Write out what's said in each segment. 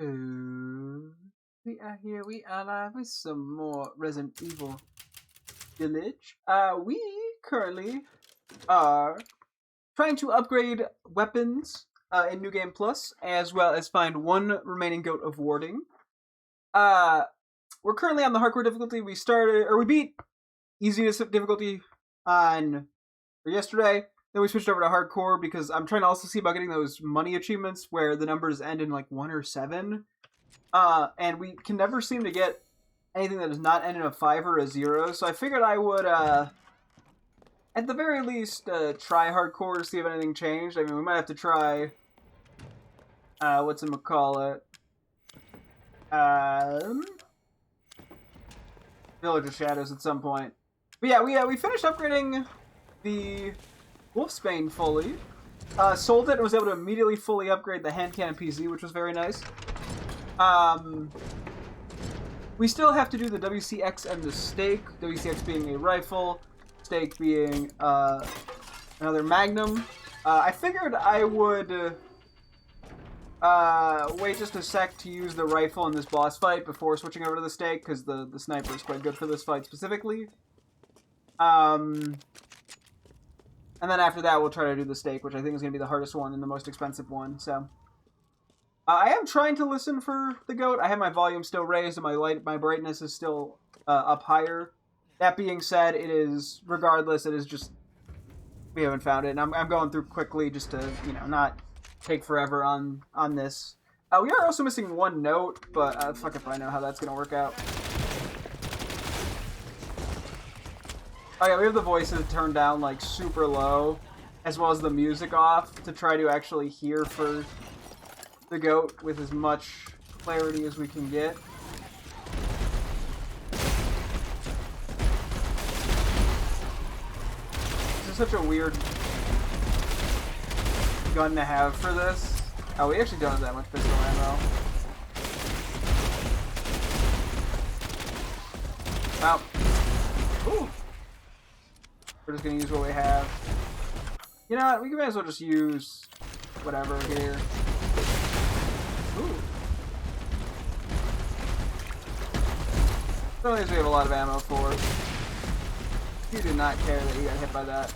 We are here, we are live with some more Resident Evil Village. We currently are trying to upgrade weapons in New Game Plus, as well as find one remaining goat of warding. We're currently on the hardcore difficulty. We beat easiest difficulty for yesterday. Then we switched over to hardcore because I'm trying to also see about getting those money achievements where the numbers end in like 1 or 7. And we can never seem to get anything that does not end in a 5 or a 0. So I figured I would, at the very least, try hardcore to see if anything changed. I mean, we might have to try, whatchamacallit, Village of Shadows at some point. But yeah, we finished upgrading the Wolfsbane fully. Sold it and was able to immediately fully upgrade the hand cannon PZ, which was very nice. We still have to do the WCX and the stake. WCX being a rifle, stake being another Magnum. I figured I would wait just a sec to use the rifle in this boss fight before switching over to the stake, because the sniper is quite good for this fight specifically. And then after that, we'll try to do the stake, which I think is going to be the hardest one and the most expensive one. So, I am trying to listen for the goat. I have my volume still raised, and my brightness is still up higher. That being said, it is just we haven't found it, and I'm going through quickly just to not take forever on this. We are also missing one note, but fuck if I know how that's going to work out. Oh yeah, we have the voices turned down like super low, as well as the music off to try to actually hear for the goat with as much clarity as we can get. This is such a weird gun to have for this. Oh, we actually don't have that much pistol ammo. Well, ooh. We're just gonna use what we have. You know what? We may as well just use whatever here. Ooh. Some of these we have a lot of ammo for. You do not care that you got hit by that.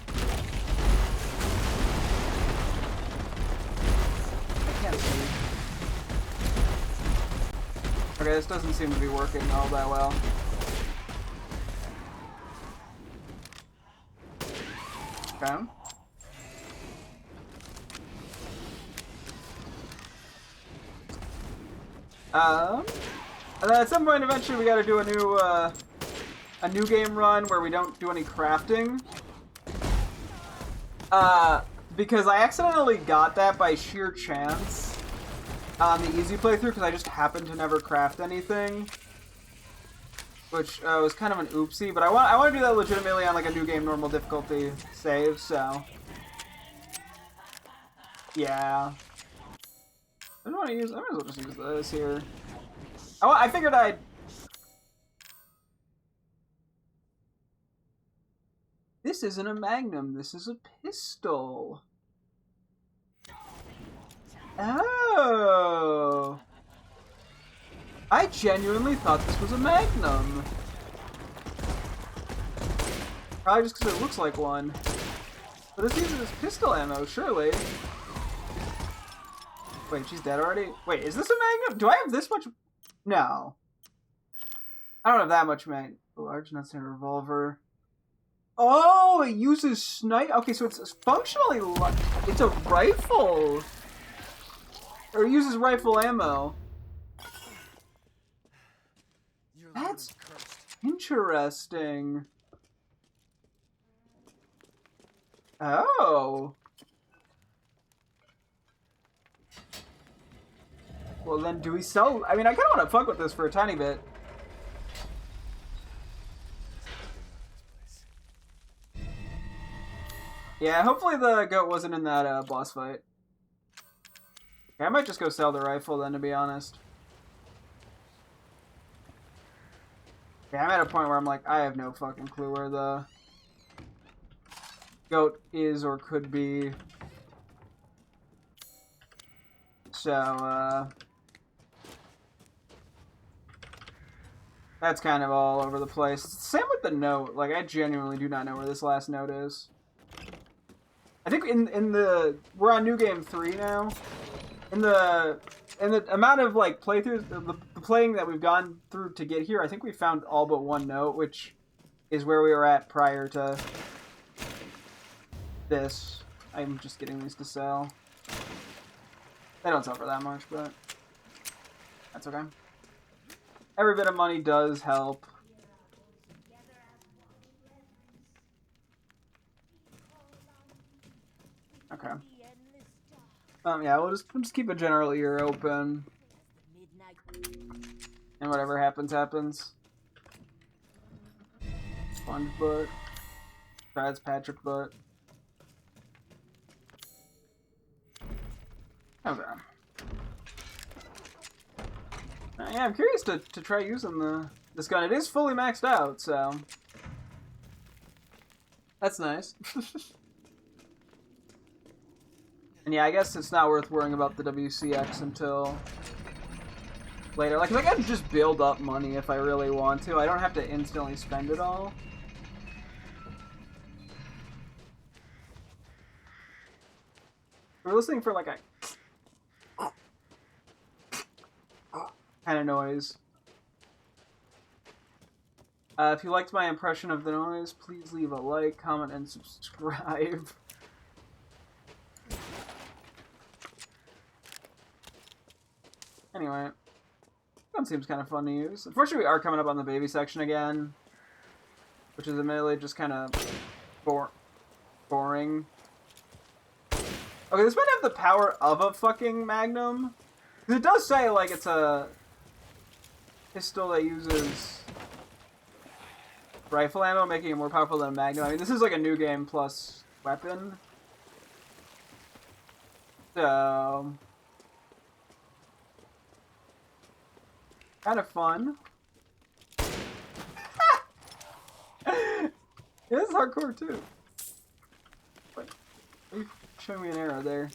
I can't see. Okay, this doesn't seem to be working all that well. Okay. And then at some point, eventually, we got to do a new game run where we don't do any crafting. Because I accidentally got that by sheer chance on the easy playthrough because I just happened to never craft anything, which was kind of an oopsie. But I want to do that legitimately on like a new game normal difficulty save. So yeah. I don't want to use. I might as well just use this here. I figured I'd. This isn't a Magnum. This is a pistol. Oh. I genuinely thought this was a Magnum. Probably just because it looks like one. But it's using this pistol ammo, surely. Wait, she's dead already? Wait, is this a Magnum? Do I have this much? No. I don't have that much Magnum. A large nutsack revolver. Oh, it uses snipe. Okay, so it's functionally like it's a rifle. Or it uses rifle ammo. That's interesting. Oh. Well, then do we sell? I mean, I kind of want to fuck with this for a tiny bit. Yeah, hopefully the goat wasn't in that boss fight. Okay, I might just go sell the rifle then, to be honest. Yeah, I'm at a point where I'm like, I have no fucking clue where the goat is or could be. So, That's kind of all over the place. Same with the note. Like, I genuinely do not know where this last note is. I think in the we're on New Game 3 now. In the amount of like playthroughs, the playing that we've gone through to get here, I think we found all but one note, which is where we were at prior to this. I'm just getting these to sell. They don't sell for that much, but that's okay. Every bit of money does help. Okay. Yeah, we'll just keep a general ear open. And whatever happens, happens. Sponge butt. Brad's Patrick butt. Okay. Yeah, I'm curious to try using this gun. It is fully maxed out, so that's nice. And yeah, I guess it's not worth worrying about the WCX until later. Like, I can just build up money if I really want to. I don't have to instantly spend it all. We're listening for like a kind of noise. If you liked my impression of the noise, please leave a like, comment, and subscribe. Anyway, that seems kind of fun to use. Unfortunately, we are coming up on the baby section again, which is admittedly just kind of boring. Okay, this might have the power of a fucking Magnum. Because it does say, like, it's a pistol that uses rifle ammo, making it more powerful than a Magnum. I mean, this is like a new game plus weapon. So kind of fun. It is hardcore too. Wait, are you showing me an arrow there?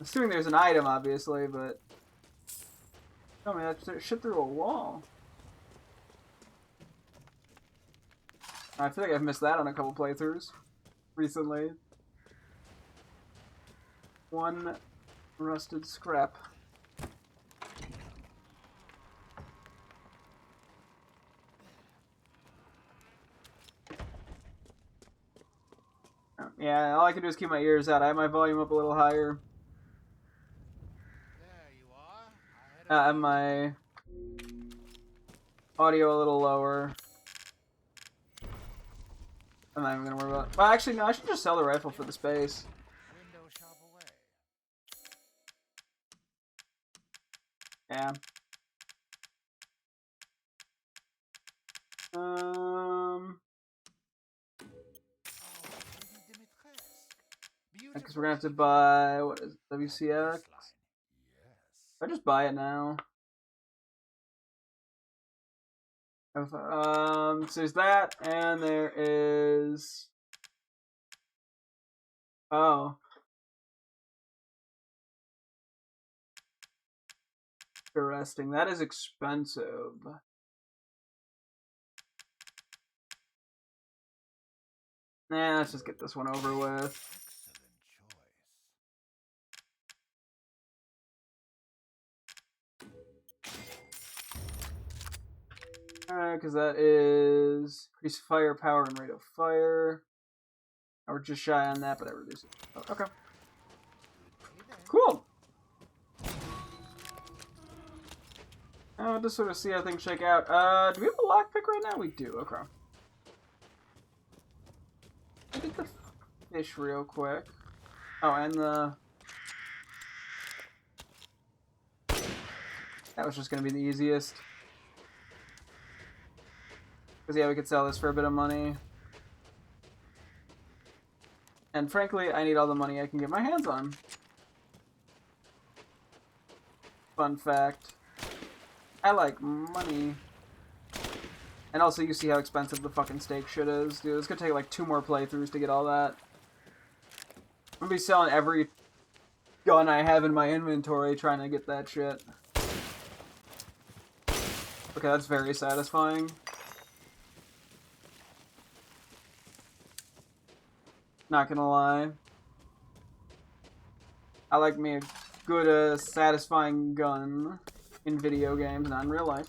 Assuming there's an item, obviously, but tell me that shit through a wall. I feel like I've missed that on a couple playthroughs recently. One rusted scrap. Yeah, all I can do is keep my ears out. I have my volume up a little higher. There you are. I have my audio a little lower. I'm not even gonna worry about it. Well, actually, no, I should just sell the rifle for the space. Window shop away. Yeah. Because we're gonna have to buy, what is it, WCX? I just buy it now. So there's that, and there is. Oh. Interesting. That is expensive. Nah, let's just get this one over with. Alright, because that is increase firepower and rate of fire. We're just shy on that, but I reduce it. Oh, okay. Cool. I'll just sort of see how things shake out. Do we have a lockpick right now? We do. Okay. I did the fish real quick. Oh, and the... That was just going to be the easiest. Because, yeah, we could sell this for a bit of money. And frankly, I need all the money I can get my hands on. Fun fact. I like money. And also, you see how expensive the fucking steak shit is. Dude, it's gonna take like 2 more playthroughs to get all that. I'm gonna be selling every gun I have in my inventory trying to get that shit. Okay, that's very satisfying. Not gonna lie. I like me a good, satisfying gun in video games, not in real life.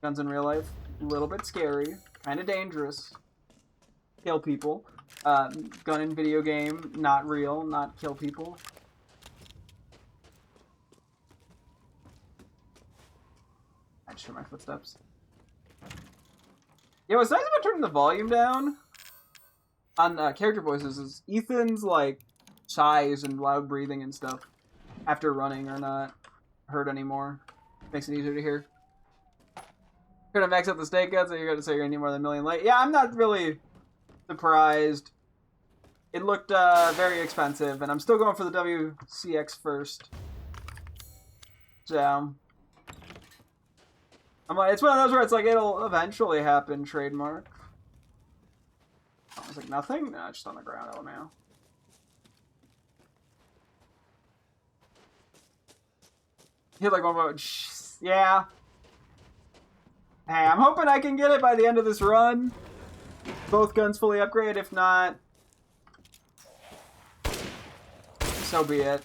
Guns in real life, a little bit scary, kind of dangerous. Kill people. Gun in video game, not real, not kill people. I just hear my footsteps. Yeah, what's nice about turning the volume down on character voices is Ethan's like sighs and loud breathing and stuff after running are not heard anymore. Makes it easier to hear. Gonna max out the stake guns, so you're gonna say you're gonna need more than a million light. Yeah, I'm not really surprised. It looked very expensive, and I'm still going for the WCX first. So I'm like, it's one of those where it's like it'll eventually happen. Trademark. I was like, nothing? No, just on the ground. Oh man. Hit like one more. Yeah. Hey, I'm hoping I can get it by the end of this run. Both guns fully upgraded. If not, so be it.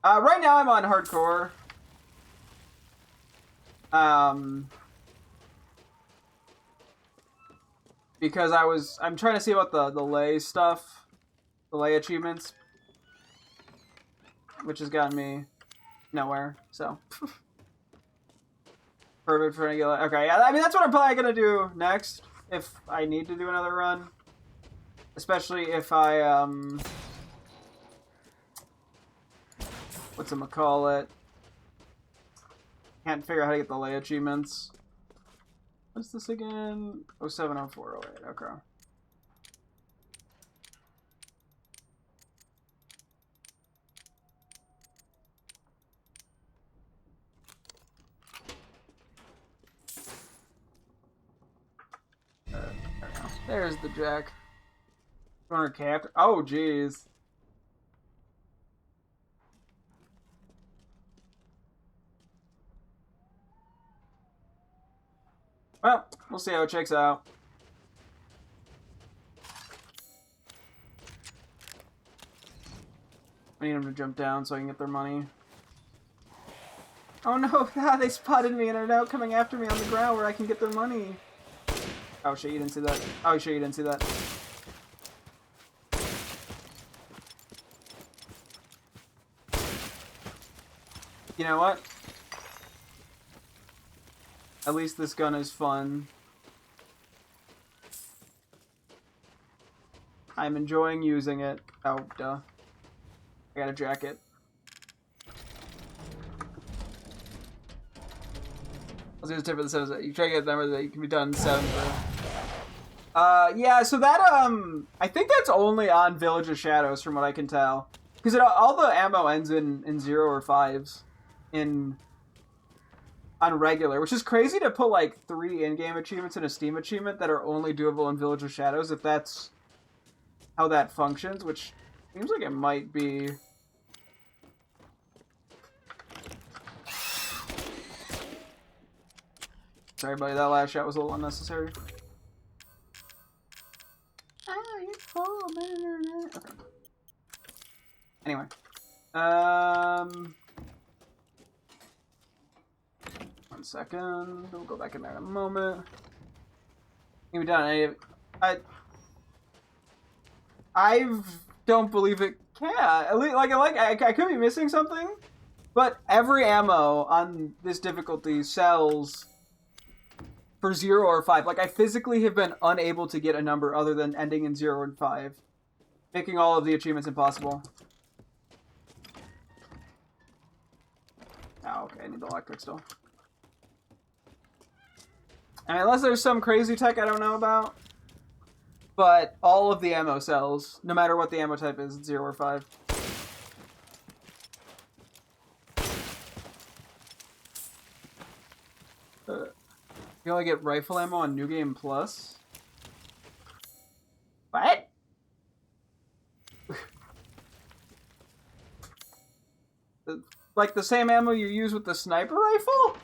Right now I'm on hardcore. Because I'm trying to see about the lay stuff, the lay achievements, which has gotten me nowhere. So. Perfect for regular. Okay, yeah, I mean that's what I'm probably gonna do next if I need to do another run, especially if I whatchamacallit, can't figure out how to get the lay achievements. What's this again? 070408. Okay. There's the jack. Corner cap. Oh, jeez. Well, we'll see how it checks out. I need them to jump down so I can get their money. Oh no, they spotted me and are now coming after me on the ground where I can get their money. Oh shit, you didn't see that. Oh shit, you didn't see that. You know what? At least this gun is fun. I'm enjoying using it. Oh, duh. I got a jacket. I was gonna say for the 7. You try to get the number that you can be done in 7. Yeah, so that, I think that's only on Village of Shadows from what I can tell. Because all the ammo ends in 0 or 5s on regular, which is crazy to put like 3 in-game achievements in a Steam achievement that are only doable in Village of Shadows, if that's how that functions, which seems like it might be. Sorry, buddy, that last shot was a little unnecessary. Okay. Anyway. One second. We'll go back in there in a moment. Can be done. I don't believe it can. I could be missing something, but every ammo on this difficulty sells for 0 or 5. Like, I physically have been unable to get a number other than ending in 0 and 5, making all of the achievements impossible. Oh, okay, I need the electric still. And unless there's some crazy tech I don't know about, but all of the ammo sells, no matter what the ammo type is, 0 or 5. You only get rifle ammo on New Game Plus? What? Like the same ammo you use with the sniper rifle?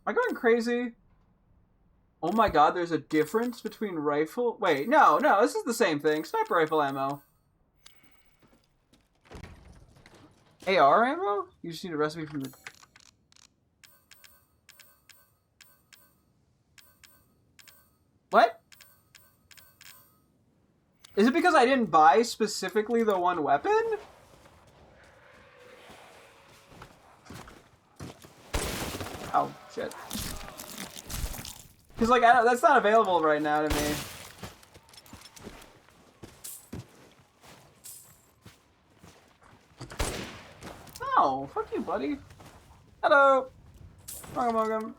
Am I going crazy? Oh my god, there's a difference between rifle... Wait, no, this is the same thing. Sniper rifle ammo. AR ammo? You just need a recipe from the... What? Is it because I didn't buy specifically the one weapon? Oh, shit. Because, like, that's not available right now to me. Oh, fuck you, buddy. Hello. Welcome.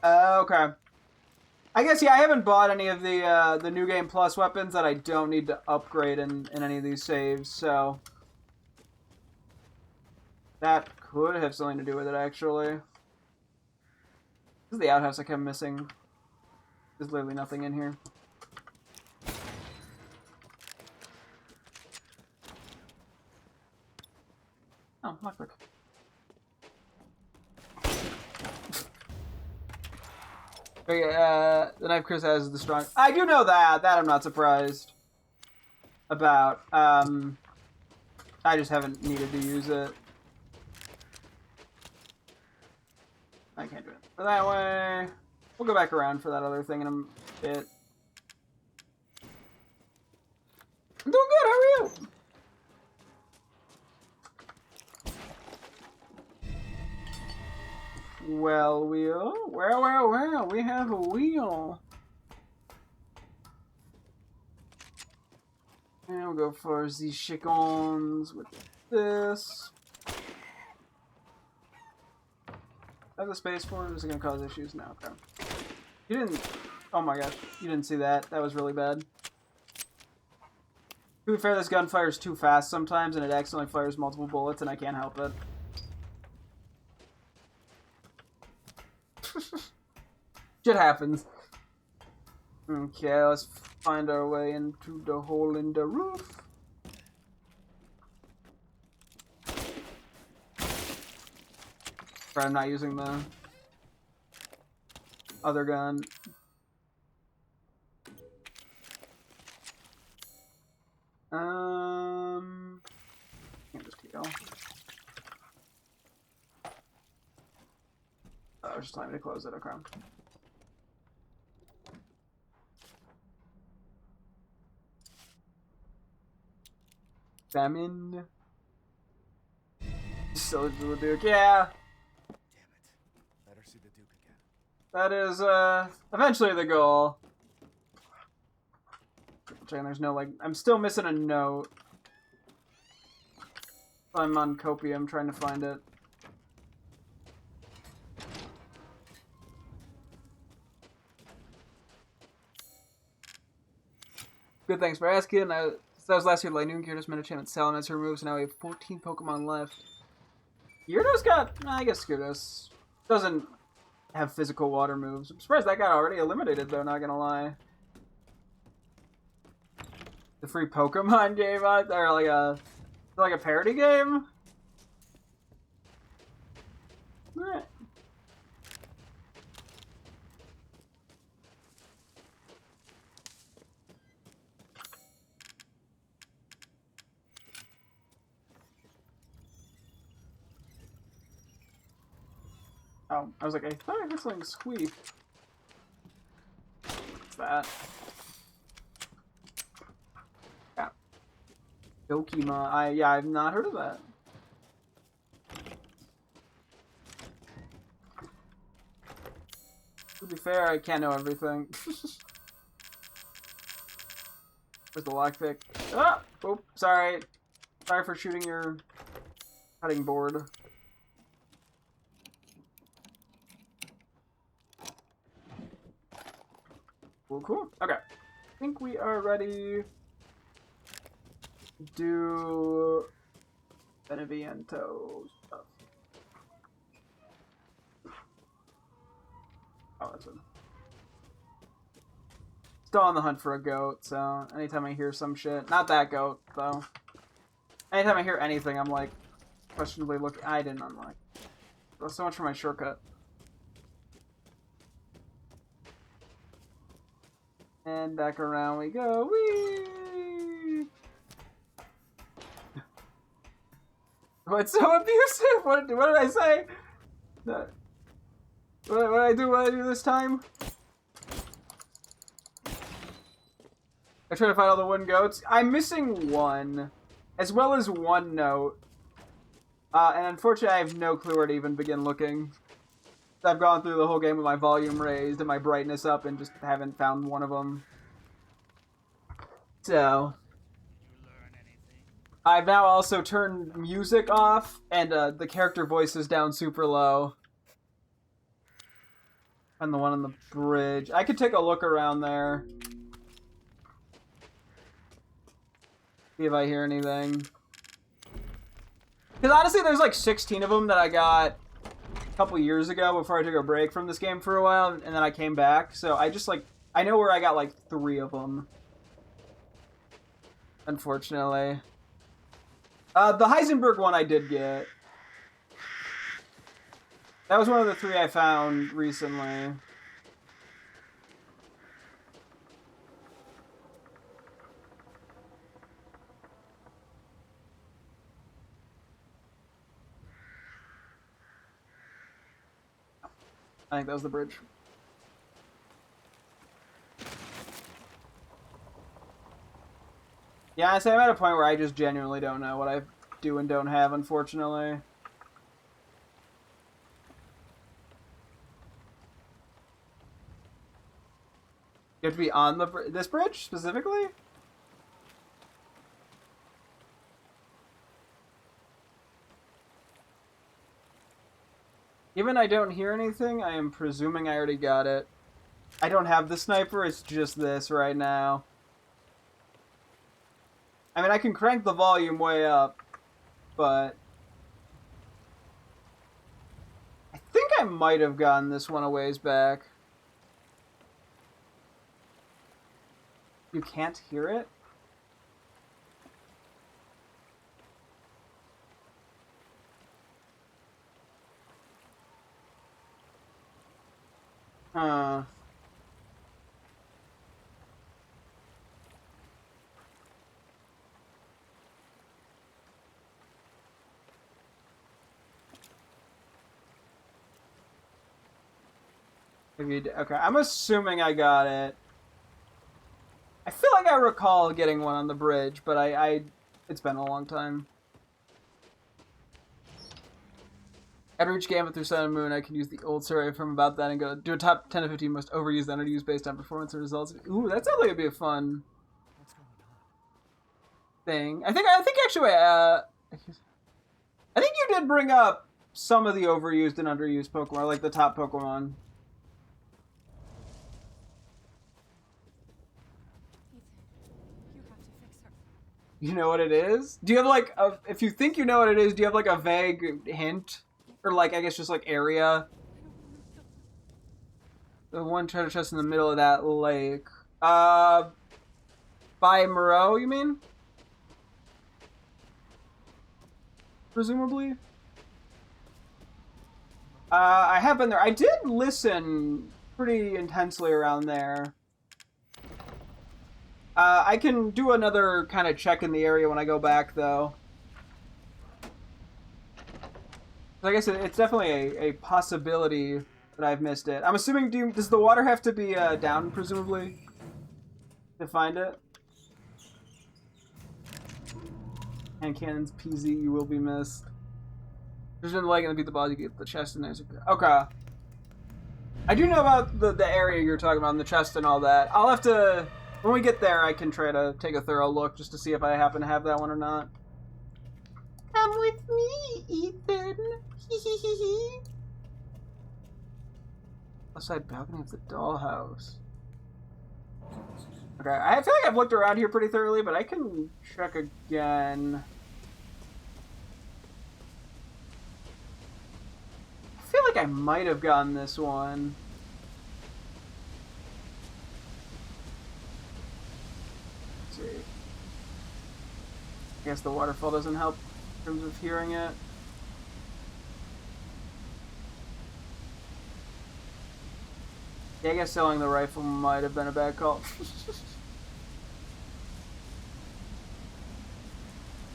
Okay. I guess, yeah, I haven't bought any of the New Game Plus weapons that I don't need to upgrade in any of these saves, so... That could have something to do with it, actually. This is the outhouse I kept missing. There's literally nothing in here. Oh, lockpick. Okay, the knife Chris has is the strong... I do know that! That I'm not surprised about. I just haven't needed to use it. I can't do it. For that way... We'll go back around for that other thing in a bit. I'm doing good, how are you? Well, wheel. Well, we have a wheel. And we'll go for the chickens with this. Have the space for it? Is it going to cause issues? No, okay. You didn't... Oh my gosh. You didn't see that. That was really bad. To be fair, this gun fires too fast sometimes, and it accidentally fires multiple bullets, and I can't help it. Shit happens. Okay, let's find our way into the hole in the roof. I'm not using the other gun. Can't just keep going. Oh, I was just telling me to close it, okay. Famine. Still to the Duke, yeah. See the Duke again. That is, eventually the goal. And there's no, like, I'm still missing a note. I'm on Copium trying to find it. Good, thanks for asking. That was last year, like, Noon Gyarados, Medicham, Salamence removed, so now we have 14 Pokemon left. Gyarados got, I guess Gyarados doesn't have physical water moves. I'm surprised that got already eliminated, though, not gonna lie. The free Pokemon game out there, like a parody game? Alright. Oh, I was like, I thought I heard something squeak. What's that? Yeah. Dokima. Yeah, I've not heard of that. To be fair, I can't know everything. Where's the lockpick? Ah! Oh, sorry. Sorry for shooting your cutting board. Cool. Okay. I think we are ready to do Beneviento stuff. Oh, that's it. Still on the hunt for a goat, so anytime I hear some shit, not that goat though. Anytime I hear anything, I'm like questionably looking. I didn't unlock. Well, so much for my shortcut. And back around we go. Whee! What's so abusive? What did I say? What did I do? What did I do this time? I try to find all the wooden goats. I'm missing one, as well as one note. And unfortunately, I have no clue where to even begin looking. I've gone through the whole game with my volume raised and my brightness up and just haven't found one of them. So, I've now also turned music off and the character voices down super low. And the one on the bridge. I could take a look around there. See if I hear anything. Because honestly, there's like 16 of them that I got a couple years ago before I took a break from this game for a while, and then I came back. So I just like, I know where I got like 3 of them. Unfortunately. The Heisenberg one I did get. That was one of the 3 I found recently. I think that was the bridge. Yeah, I say I'm at a point where I just genuinely don't know what I do and don't have, unfortunately. You have to be on this bridge, specifically? Given I don't hear anything, I am presuming I already got it. I don't have the sniper, it's just this right now. I mean, I can crank the volume way up, but I think I might have gotten this one a ways back. You can't hear it? Huh. Maybe okay, I'm assuming I got it. I feel like I recall getting one on the bridge, but it's been a long time. After each game through Sun and Moon, I can use the old survey from about that and go do a top 10 to 15 most overused and underused based on performance and results. Ooh, that sounds like it'd be a fun thing. I think actually, I think you did bring up some of the overused and underused Pokemon, like the top Pokemon. You know what it is? Do you have like if you think you know what it is, do you have like a vague hint? Or like, I guess just like area? The one treasure chest in the middle of that lake. By Moreau, you mean? Presumably? I have been there. I did listen pretty intensely around there. I can do another kind of check in the area when I go back, though. I guess it's definitely a possibility that I've missed it. I'm assuming, does the water have to be down, presumably, to find it? Hand cannons, PZ, you will be missed. There's no leg and beat the boss, you get the chest and there's okay. I do know about the area you're talking about, and the chest and all that. I'll have to, when we get there, I can try to take a thorough look just to see if I happen to have that one or not. Come with me, Ethan. Outside balcony of the dollhouse. Okay, I feel like I've looked around here pretty thoroughly, but I can check again. I feel like I might have gotten this one. see. I guess the waterfall doesn't help in terms of hearing it. Yeah, I guess selling the rifle might have been a bad call.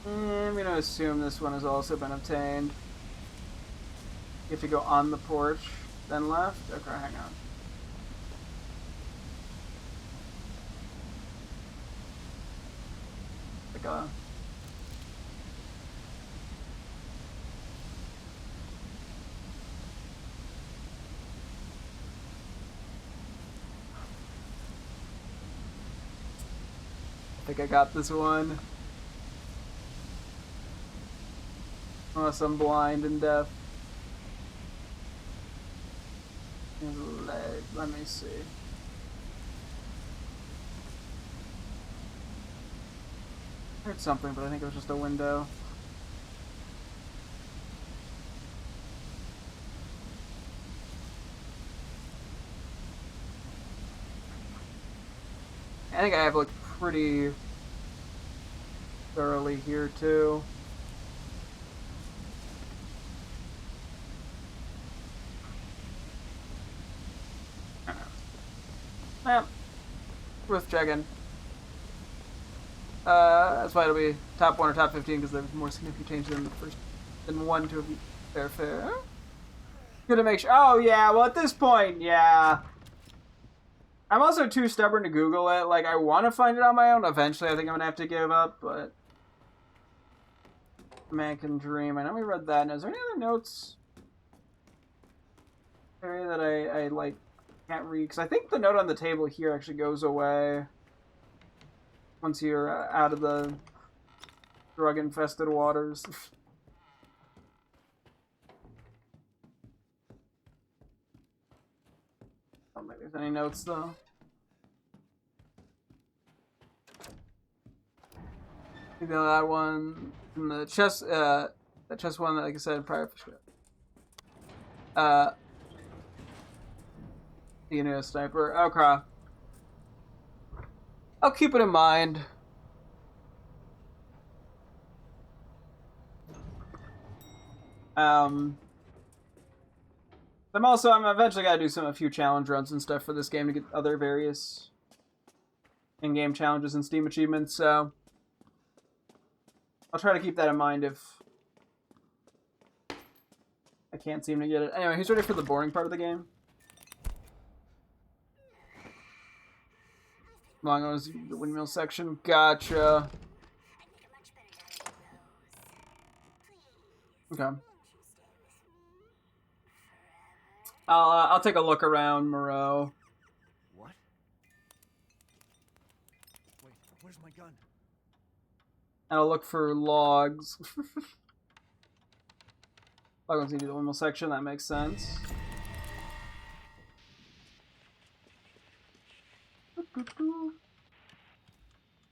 I'm gonna assume this one has also been obtained. You have to go on the porch, then left. Okay, hang on. Like a... I think I got this one. Unless I'm blind and deaf. Let me see. I heard something, but I think it was just a window. I think I have looked pretty thoroughly here too. Yeah, worth checking. That's why it'll be top 1 or top 15 because there's more significant change than the first, than 1 to a fair. Good to make sure. Oh yeah, well at this point, yeah. I'm also too stubborn to Google it. Like I want to find it on my own. Eventually, I think I'm gonna have to give up, but man can dream. I know we read that. And is there any other notes area that I like can't read? Because I think the note on the table here actually goes away once you're out of the drug-infested waters. I don't think there's any notes though. Maybe that one from the chess, that chess one, like I said, prior for sure. You know, sniper. Okay. I'll keep it in mind. I'm eventually gotta do a few challenge runs and stuff for this game to get other various in-game challenges and Steam achievements, so I'll try to keep that in mind if I can't seem to get it. Anyway, who's ready for the boring part of the game? Long as the windmill section. Gotcha. Okay. I'll take a look around Moreau. What? Wait, where's my gun? And I'll look for logs. Logs need to do the windmill section. That makes sense.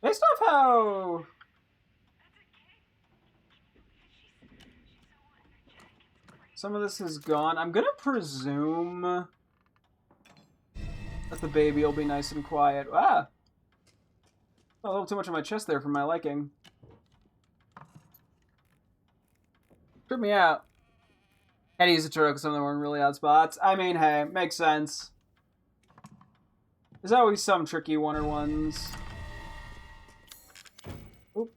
Based off how some of this is gone, I'm gonna presume that the baby will be nice and quiet. Ah! A little too much on my chest there for my liking. Trip me out. Had to use a turtle because some of them were in really odd spots. I mean, hey, makes sense. There's always some tricky one-on-ones. Oop.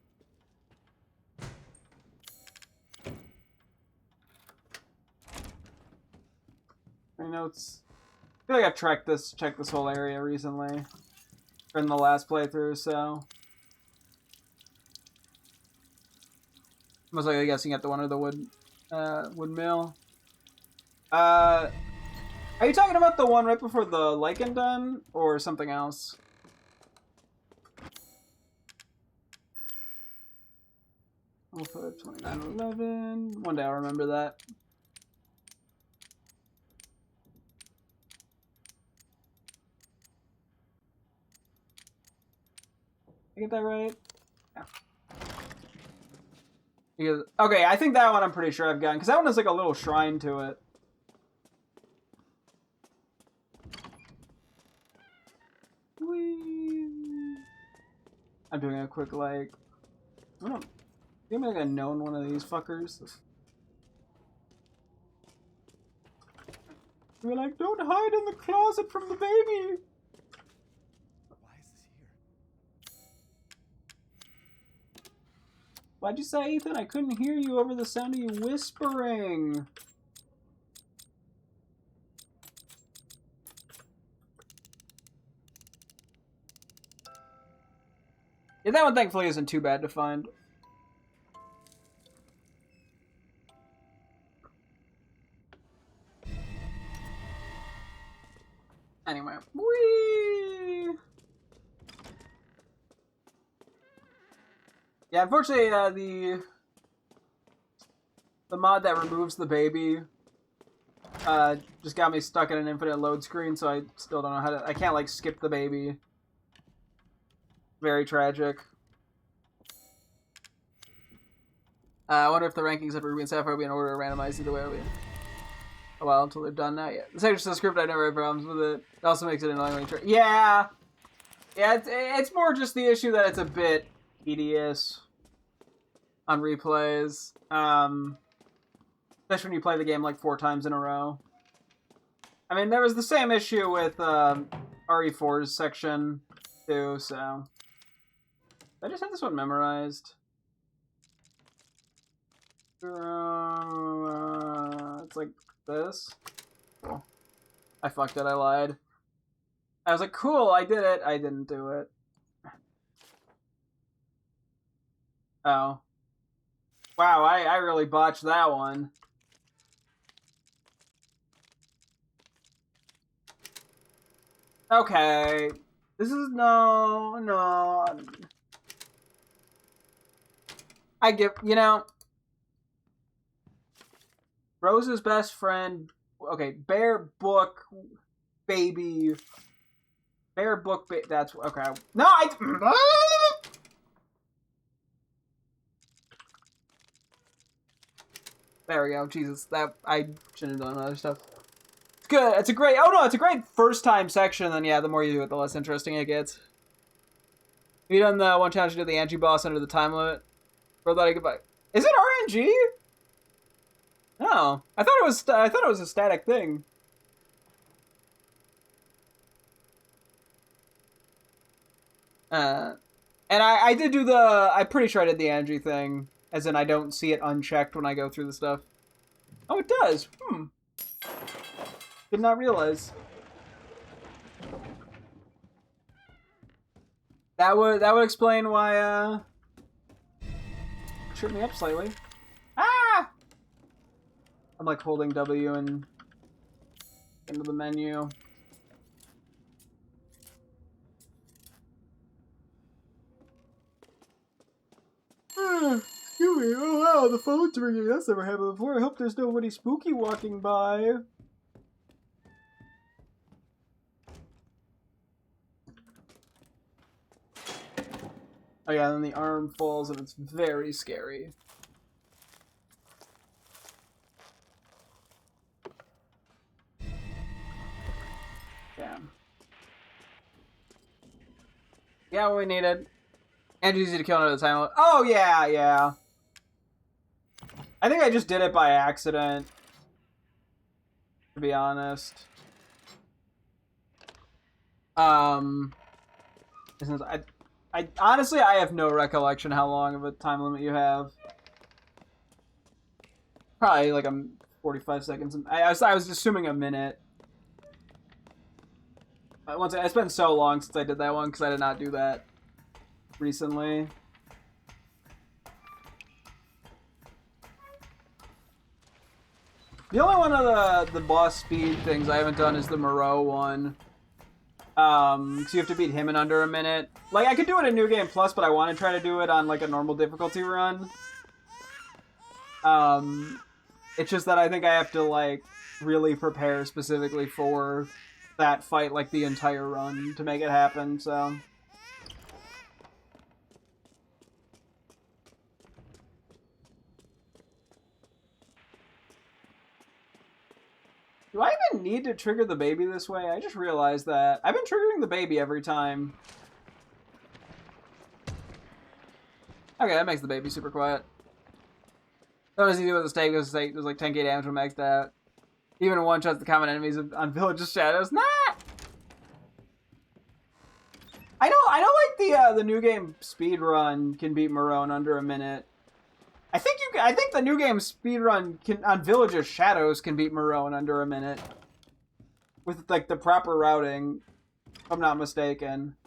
I know it's... I feel like I've checked this whole area recently. Or in the last playthrough, so... Most likely guessing at the one or the wood mill. Are you talking about the one right before the lichen den, or something else? Alpha 2911. One day I'll remember that. I get that right? Yeah. Because, okay, I think that one I'm pretty sure I've gotten, because that one has like a little shrine to it. Whee. I'm doing a quick, like... I don't... Give me, like, a known one of these fuckers. We're like, don't hide in the closet from the baby! Why is this here? Why'd you say, Ethan? I couldn't hear you over the sound of you whispering. Yeah, that one thankfully isn't too bad to find. Anyway, whee! Yeah, unfortunately, the mod that removes the baby just got me stuck in an infinite load screen, so I still don't know how to... I can't, like, skip the baby. Very tragic. I wonder if the rankings of Ruby and Sapphire will be in order randomized either way. A while until they're done now. Yeah, the section of the script, I never had problems with it. It also makes it annoyingly true. Yeah! Yeah, it's more just the issue that it's a bit tedious on replays. Especially when you play the game like 4 times in a row. I mean, there was the same issue with RE4's section, too, so... I just had this one memorized. It's like this. Cool. I fucked it, I lied. I was like, cool, I did it. I didn't do it. Oh. Wow, I really botched that one. Okay. This is no. I give, you know, Rose's best friend, okay, Bear Book Baby, that's, okay. No, there we go, Jesus, that, I shouldn't have done other stuff. It's good, it's a great, oh no, it's a great first time section, and then yeah, the more you do it, the less interesting it gets. Have you done the one challenge to do the Angie boss under the time limit? Or that I goodbye. Is it RNG? No, I thought it was a static thing. And I did do I'm pretty sure I did the Angie thing, as in I don't see it unchecked when I go through the stuff. Oh, it does. Did not realize. That would explain why tripped me up slightly. Ah! I'm like holding W and into the menu. Excuse me. Oh wow, the phone's ringing. That's never happened before. I hope there's nobody spooky walking by. Oh yeah, then the arm falls and it's very scary. Damn. Yeah, what we needed. And easy to kill another time. Oh yeah, yeah. I think I just did it by accident. To be honest. Since I honestly, I have no recollection how long of a time limit you have. Probably like 45 seconds. I was assuming a minute. It's been so long since I did that one because I did not do that recently. The only one of the boss speed things I haven't done is the Moreau one. So you have to beat him in under a minute. Like, I could do it in New Game Plus, but I want to try to do it on, like, a normal difficulty run. It's just that I think I have to, like, really prepare specifically for that fight, like, the entire run to make it happen, so... Do I even need to trigger the baby this way? I just realized that. I've been triggering the baby every time. Okay, that makes the baby super quiet. That was easy with the stake. It was like 10k damage when maxed out. Even one shots the common enemies on Village's Shadows. Nah. I know like the new game speedrun can beat Marone under a minute. I think the new game speedrun on Village's Shadows can beat Marone under a minute. With like the proper routing, if I'm not mistaken.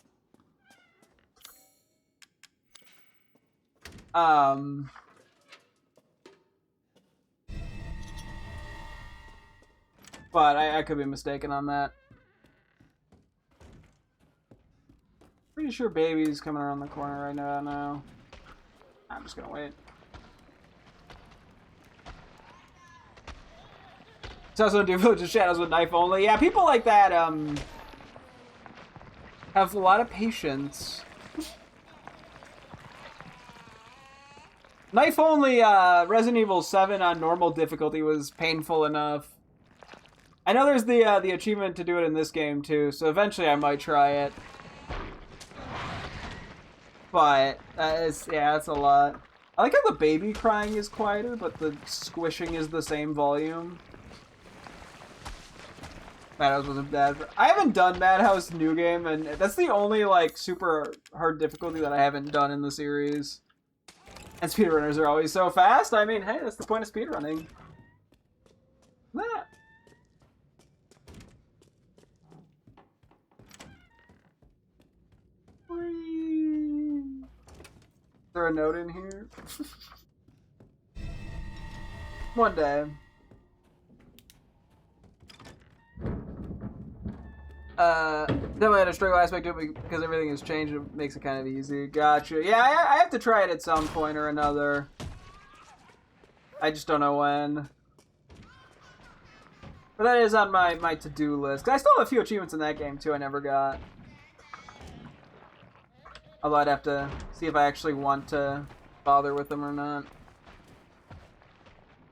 But I could be mistaken on that. Pretty sure baby's coming around the corner right now. I'm just gonna wait. It's also do Village Shadows with knife only. Yeah, people like that have a lot of patience. Knife only Resident Evil 7 on normal difficulty was painful enough. I know there's the achievement to do it in this game too, so eventually I might try it. But it's a lot. I like how the baby crying is quieter, but the squishing is the same volume. Madhouse wasn't bad. I haven't done Madhouse New Game, and that's the only like super hard difficulty that I haven't done in the series. And speedrunners are always so fast. I mean, hey, that's the point of speedrunning. Nah. Is there a note in here? One day. Definitely had a struggle aspect to it because everything has changed. It makes it kind of easy. Gotcha. Yeah, I have to try it at some point or another. I just don't know when. But that is on my to-do list. I still have a few achievements in that game, too, I never got. Although I'd have to see if I actually want to bother with them or not.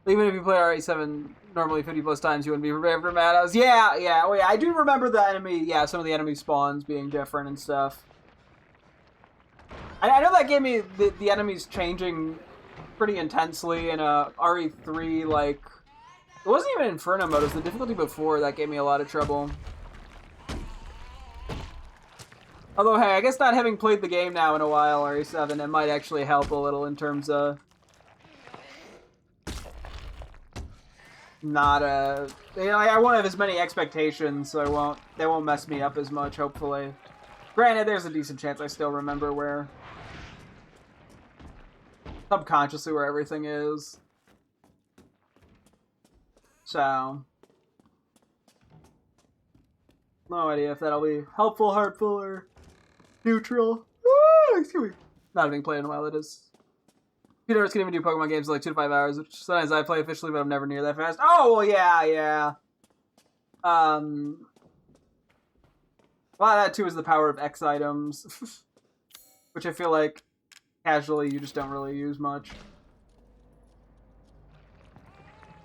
Even if you play RE7 normally 50 plus times, you wouldn't be prepared for Madhouse. Yeah, oh yeah, I do remember the enemy, some of the enemy spawns being different and stuff. I know that gave me the enemies changing pretty intensely in a RE3, like... It wasn't even Inferno mode, it was the difficulty before that gave me a lot of trouble. Although, hey, I guess not having played the game now in a while, RE7, it might actually help a little in terms of... Not I won't have as many expectations, so they won't mess me up as much, hopefully. Granted, there's a decent chance I still remember where... subconsciously where everything is. So... no idea if that'll be helpful, hurtful, or neutral. Excuse me. Not having played in a while, it is. Peter can even do Pokemon games in like 2 to 5 hours, which sometimes I play officially, but I'm never near that fast. Oh, well, yeah. A lot of that, too, is the power of X items. Which I feel like, casually, you just don't really use much.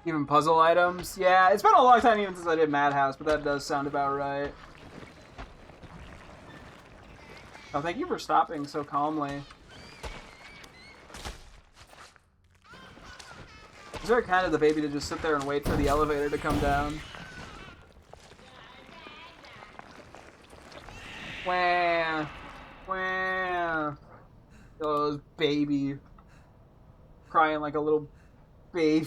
Even puzzle items. Yeah, it's been a long time even since I did Madhouse, but that does sound about right. Oh, thank you for stopping so calmly. It's very kind of the baby to just sit there and wait for the elevator to come down. Wah. Wah. Oh, baby. Crying like a little baby.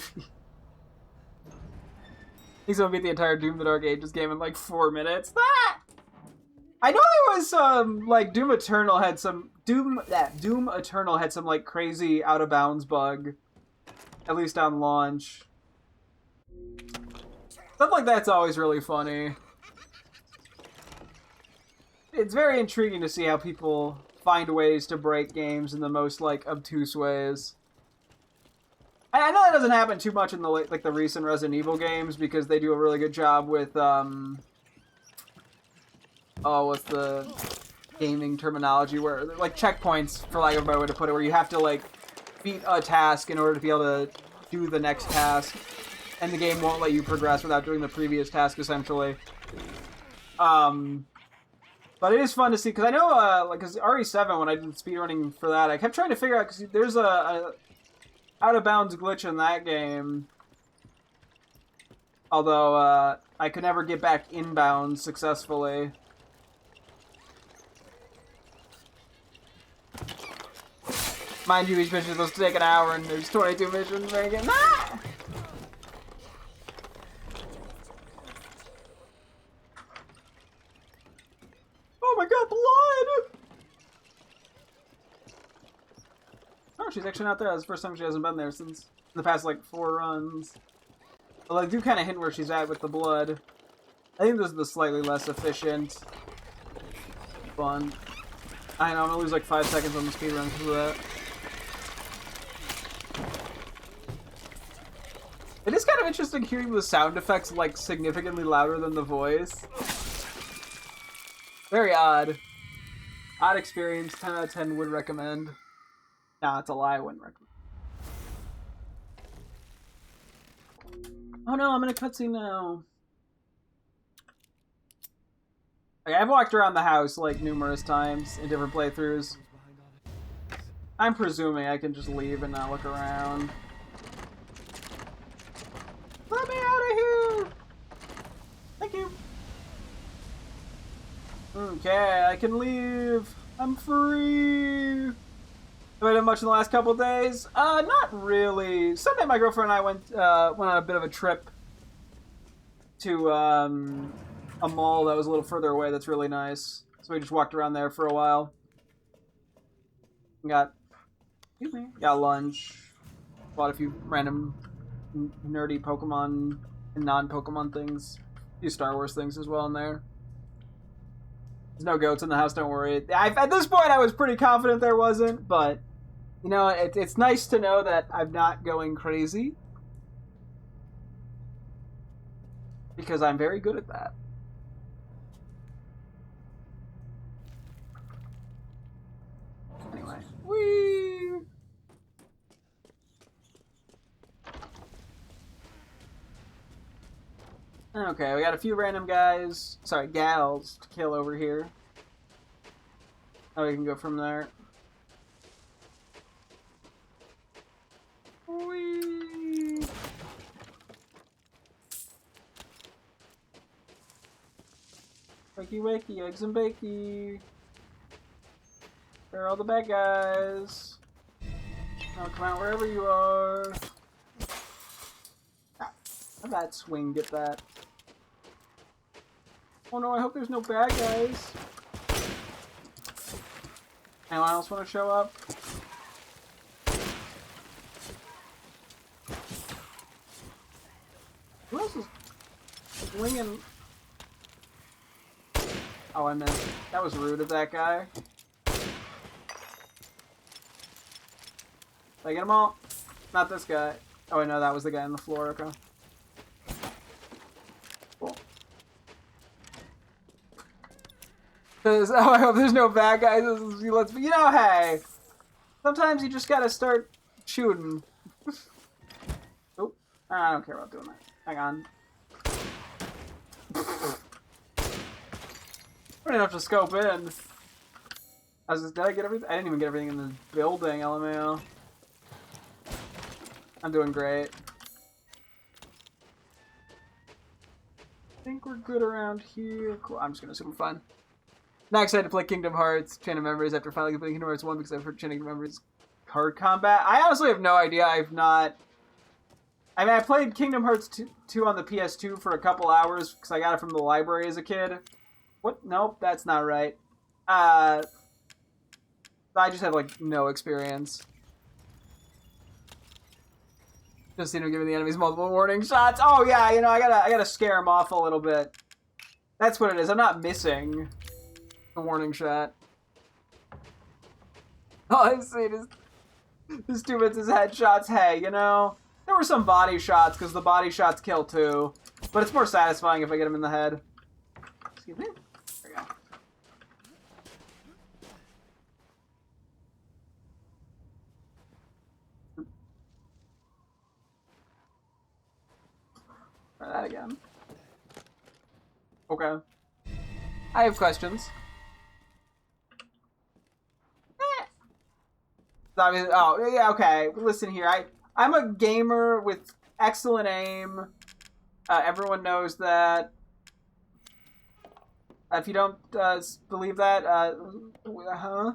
He's gonna beat the entire Doom the Dark Ages game in like 4 minutes. Ah! I know there was like Doom Eternal had some Doom Eternal had some like crazy out of bounds bug. At least on launch. Stuff like that's always really funny. It's very intriguing to see how people find ways to break games in the most like obtuse ways. I know that doesn't happen too much in the like the recent Resident Evil games because they do a really good job with oh, what's the gaming terminology where like checkpoints, for lack of a better way to put it, where you have to like beat a task in order to be able to do the next task, and the game won't let you progress without doing the previous task essentially. But But it is fun to see, because I know, like, because RE7, when I did speedrunning for that, I kept trying to figure out, because there's a out-of-bounds glitch in that game. Although, I could never get back inbound successfully. Mind you, each mission is supposed to take an hour, and there's 22 missions. Again. Ah! Oh my god, blood! Oh, she's actually not there. That's the first time she hasn't been there since the past, like, 4 runs. Well, I do kind of hint where she's at with the blood. I think this is the slightly less efficient one. I know, I'm gonna lose like 5 seconds on the speedrun because of that. It is kind of interesting hearing the sound effects like significantly louder than the voice. Very odd. Odd experience, 10 out of 10 would recommend. Nah, it's a lie, I wouldn't recommend. Oh no, I'm in a cutscene now. Like, I've walked around the house like numerous times in different playthroughs. I'm presuming I can just leave and not look around. Let me out of here! Thank you. Okay, I can leave. I'm free. Have I done much in the last couple days? Not really. Sunday, my girlfriend and I went on a bit of a trip to a mall that was a little further away. That's really nice. So we just walked around there for a while. Got lunch. Bought a few random nerdy Pokemon and non-Pokemon things. A few Star Wars things as well in there. There's no goats in the house, don't worry. At this point, I was pretty confident there wasn't, but, you know, it's nice to know that I'm not going crazy. Because I'm very good at that. Anyway. Whee! Okay, we got a few random gals to kill over here. Oh, we can go from there. Whee! Wakey wakey, eggs and bakey. Where are all the bad guys? Now come out wherever you are. Ah, have that swing, get that. Oh no, I hope there's no bad guys. Anyone else want to show up? Who else is swinging? Oh, I missed. That was rude of that guy. Did I get them all? Not this guy. Oh, I know that was the guy on the floor. Okay. Cool. Oh, I hope there's no bad guys. You know, hey. Sometimes you just gotta start shooting. Oh, I don't care about doing that. Hang on. I didn't have to scope in. Did I get everything? I didn't even get everything in the building, LMAO. I'm doing great. I think we're good around here. Cool. I'm just gonna assume we're fine. Not excited to play Kingdom Hearts Chain of Memories after finally completing Kingdom Hearts 1 because I've heard Chain of Memories hard combat. I honestly have no idea. I mean, I played Kingdom Hearts 2 on the PS2 for a couple hours because I got it from the library as a kid. What? Nope, that's not right. I just have, like, no experience. Just, you know, giving the enemies multiple warning shots. Oh, yeah, you know, I gotta scare them off a little bit. That's what it is. I'm not missing the warning shot. All I've seen is this dude with his headshots. Hey, you know, there were some body shots, because the body shots kill too. But it's more satisfying if I get him in the head. Excuse me? There we go. Try that again. Okay. I have questions. I mean, oh yeah, okay. Listen here, I'm a gamer with excellent aim. Everyone knows that. If you don't believe that, huh?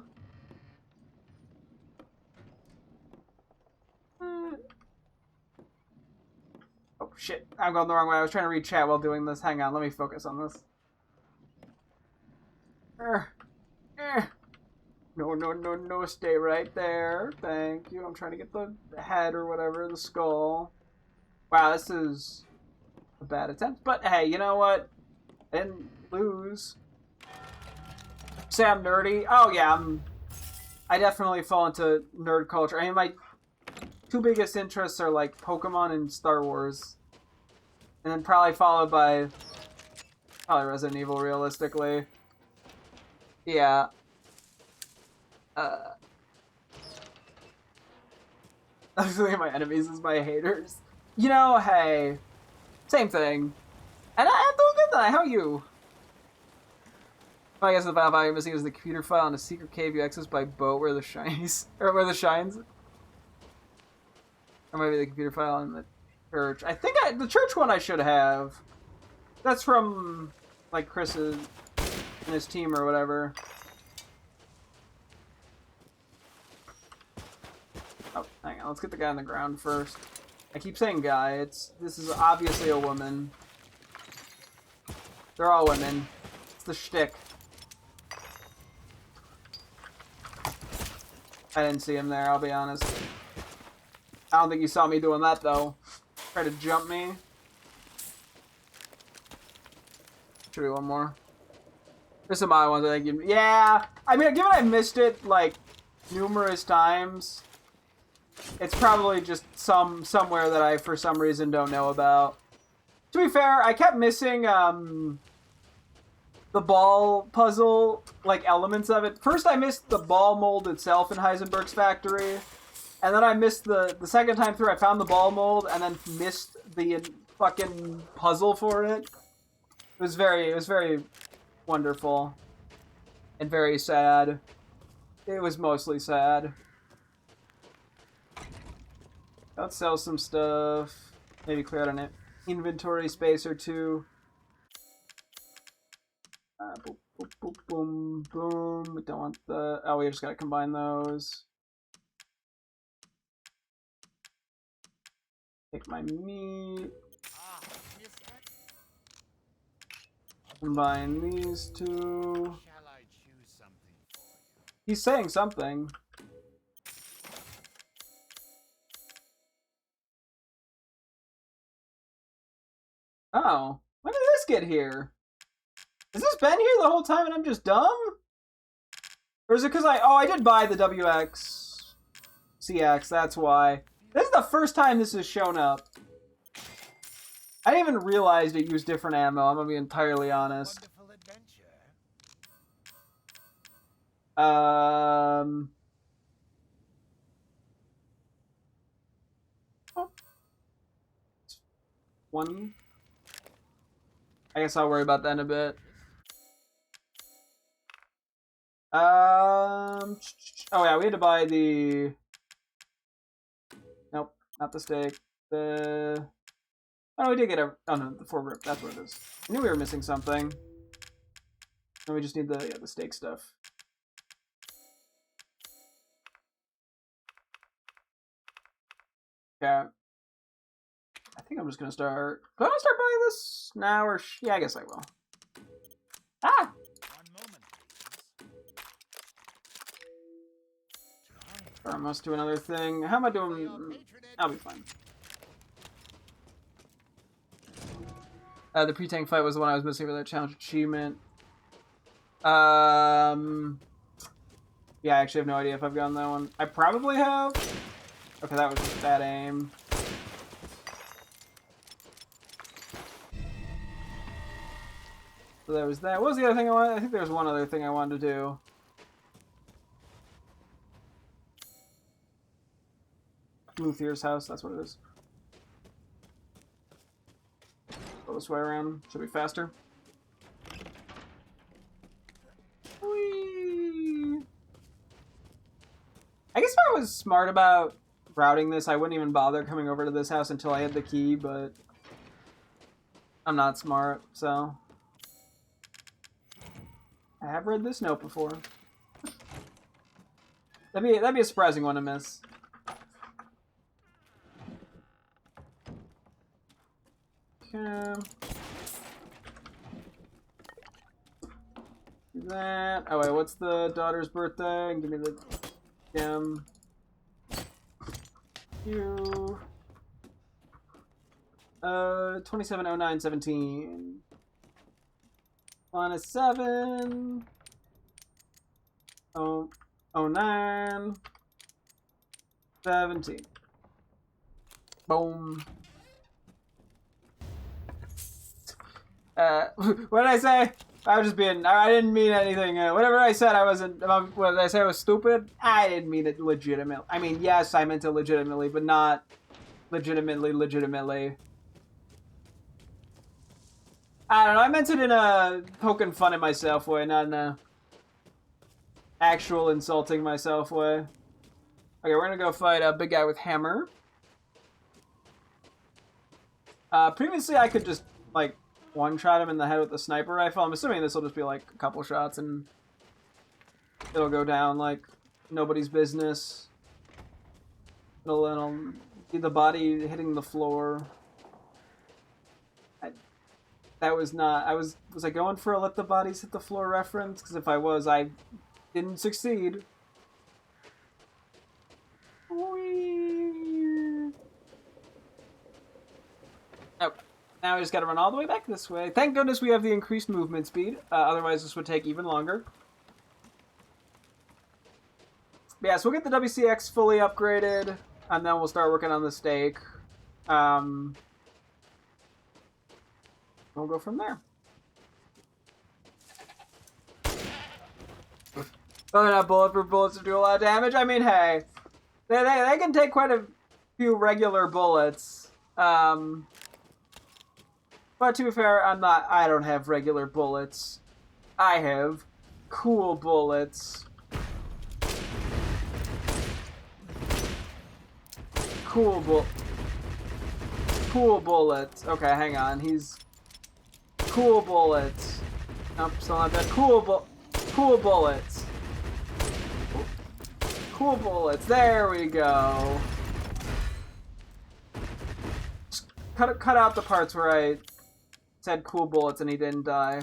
Oh shit, I'm going the wrong way. I was trying to read chat while doing this. Hang on, let me focus on this. No, no, no, no, stay right there. Thank you. I'm trying to get the head or whatever, the skull. Wow, this is a bad attempt. But hey, you know what? I didn't lose. Say I'm nerdy? Oh yeah, I definitely fall into nerd culture. I mean, my two biggest interests are like Pokemon and Star Wars. And then probably followed by probably Resident Evil, realistically. Yeah. I was looking at my enemies as my haters. You know, hey. Same thing. And I'm doing good tonight. How are you? Oh, I guess the file you're missing is the computer file in a secret cave you access by boat where the shinies or where the shines. Or maybe the computer file in the church. I think the church one I should have. That's from like Chris's and his team or whatever. Oh, hang on. Let's get the guy on the ground first. I keep saying guy. This is obviously a woman. They're all women. It's the shtick. I didn't see him there, I'll be honest. I don't think you saw me doing that, though. Try to jump me. Should be one more. There's some other ones I think yeah! I mean, given I missed it, like, numerous times, it's probably just somewhere that I, for some reason, don't know about. To be fair, I kept missing, the ball puzzle, like, elements of it. First, I missed the ball mold itself in Heisenberg's factory. And then I missed the second time through, I found the ball mold and then missed the fucking puzzle for it. It was very wonderful. And very sad. It was mostly sad. Let's sell some stuff. Maybe clear out an inventory space or two. Boom, boom, boom, boom, boom. Don't want the... Oh, we just gotta combine those. Take my meat. Combine these two. Shall I choose something for you? He's saying something. Oh. When did this get here? Has this been here the whole time and I'm just dumb? Or is it because I did buy the WX CX, that's why. This is the first time this has shown up. I didn't even realize it used different ammo, I'm gonna be entirely honest. Wonderful adventure. One. I guess I'll worry about that in a bit. Oh yeah, we had to buy the... Nope, not the steak. The... Oh, no, we did get a... Oh no, the foregrip, that's what it is. I knew we were missing something. And we just need the steak stuff. Yeah. I think I'm just gonna start... Do I want to start buying this now, or... Yeah, I guess I will. Ah! One moment, please. Or I must do another thing. How am I doing? I'll be fine. The pre-tank fight was the one I was missing for that challenge achievement. Yeah, I actually have no idea if I've gotten that one. I probably have. Okay, that was just bad aim. So there was that. What was the other thing I wanted? I think there was one other thing I wanted to do. Luthier's house, that's what it is. Go this way around. Should be faster. Whee! I guess if I was smart about routing this, I wouldn't even bother coming over to this house until I had the key, but I'm not smart, so... I have read this note before. That'd be a surprising one to miss. Okay. Do that. Oh wait, what's the daughter's birthday? Give me the gem. You. 270917. Minus 7. Oh, 09. 17. Boom. What did I say? I was just being. I didn't mean anything. Whatever I said, I wasn't. What did I say? I was stupid. I didn't mean it legitimately. I mean, yes, I meant it legitimately, but not legitimately. I don't know. I meant it in a poking fun at myself way, not in a actual insulting myself way. Okay, we're gonna go fight a big guy with hammer. Previously, I could just like one-shot him in the head with a sniper rifle. I'm assuming this will just be like a couple shots and it'll go down like nobody's business. It'll be the body hitting the floor. That was not... was I going for a let the bodies hit the floor reference? Because if I was, I didn't succeed. Whee! Oh. Now we just gotta run all the way back this way. Thank goodness we have the increased movement speed. Otherwise, this would take even longer. But yeah, so we'll get the WCX fully upgraded, and then we'll start working on the stake. We'll go from there. Whether or not bulletproof bullets do a lot of damage, I mean, hey. They can take quite a few regular bullets. But to be fair, I don't have regular bullets. I have cool bullets. Cool bullets. Okay, hang on. He's cool bullets. Nope, still not that. Cool bullets. Cool bullets. There we go. Just cut out the parts where I said cool bullets and he didn't die.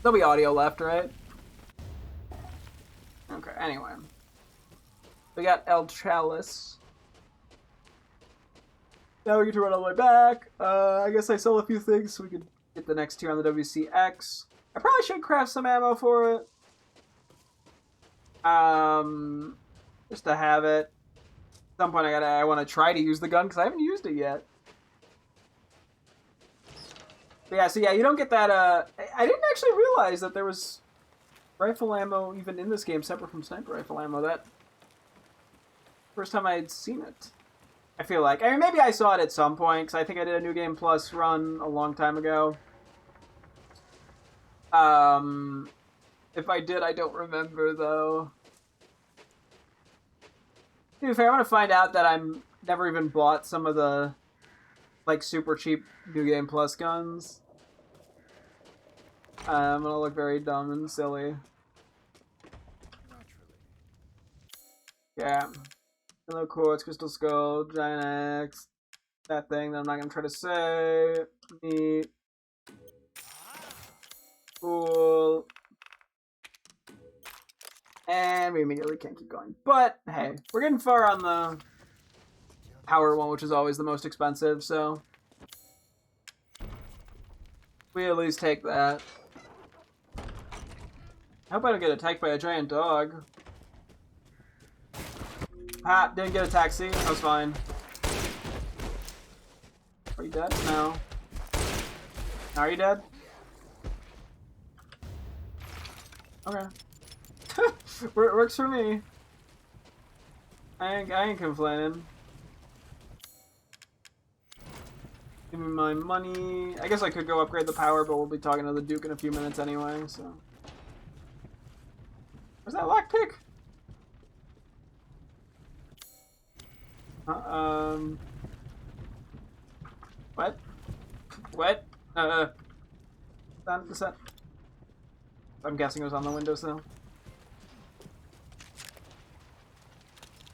There'll be audio left, right? Okay, anyway. We got El Chalice. Now we get to run all the way back. I guess I sell a few things so we could get the next tier on the WCX. I probably should craft some ammo for it. Just to have it. At some point I want to try to use the gun because I haven't used it yet. But yeah, so yeah, you don't get that, I didn't actually realize that there was rifle ammo even in this game separate from sniper rifle ammo. That first time I had seen it. I feel like. I mean, maybe I saw it at some point, because I think I did a New Game Plus run a long time ago. If I did, I don't remember, though. To be fair, I want to find out that I'm never even bought some of the, like, super cheap New Game Plus guns. I'm gonna look very dumb and silly. Yeah. Hello Quartz, Crystal Skull, Giant Axe, that thing that I'm not gonna try to say. Neat. Cool. And we immediately can't keep going. But, hey, we're getting far on the power one, which is always the most expensive, so we at least take that. I hope I don't get attacked by a giant dog. Ha! Didn't get attacked, see? I was fine. Are you dead? No. Are you dead? Okay. Works for me. I ain't complaining. Give me my money. I guess I could go upgrade the power, but we'll be talking to the Duke in a few minutes anyway, so. Where's that lockpick? What? What? Uh, that, I'm guessing it was on the windowsill.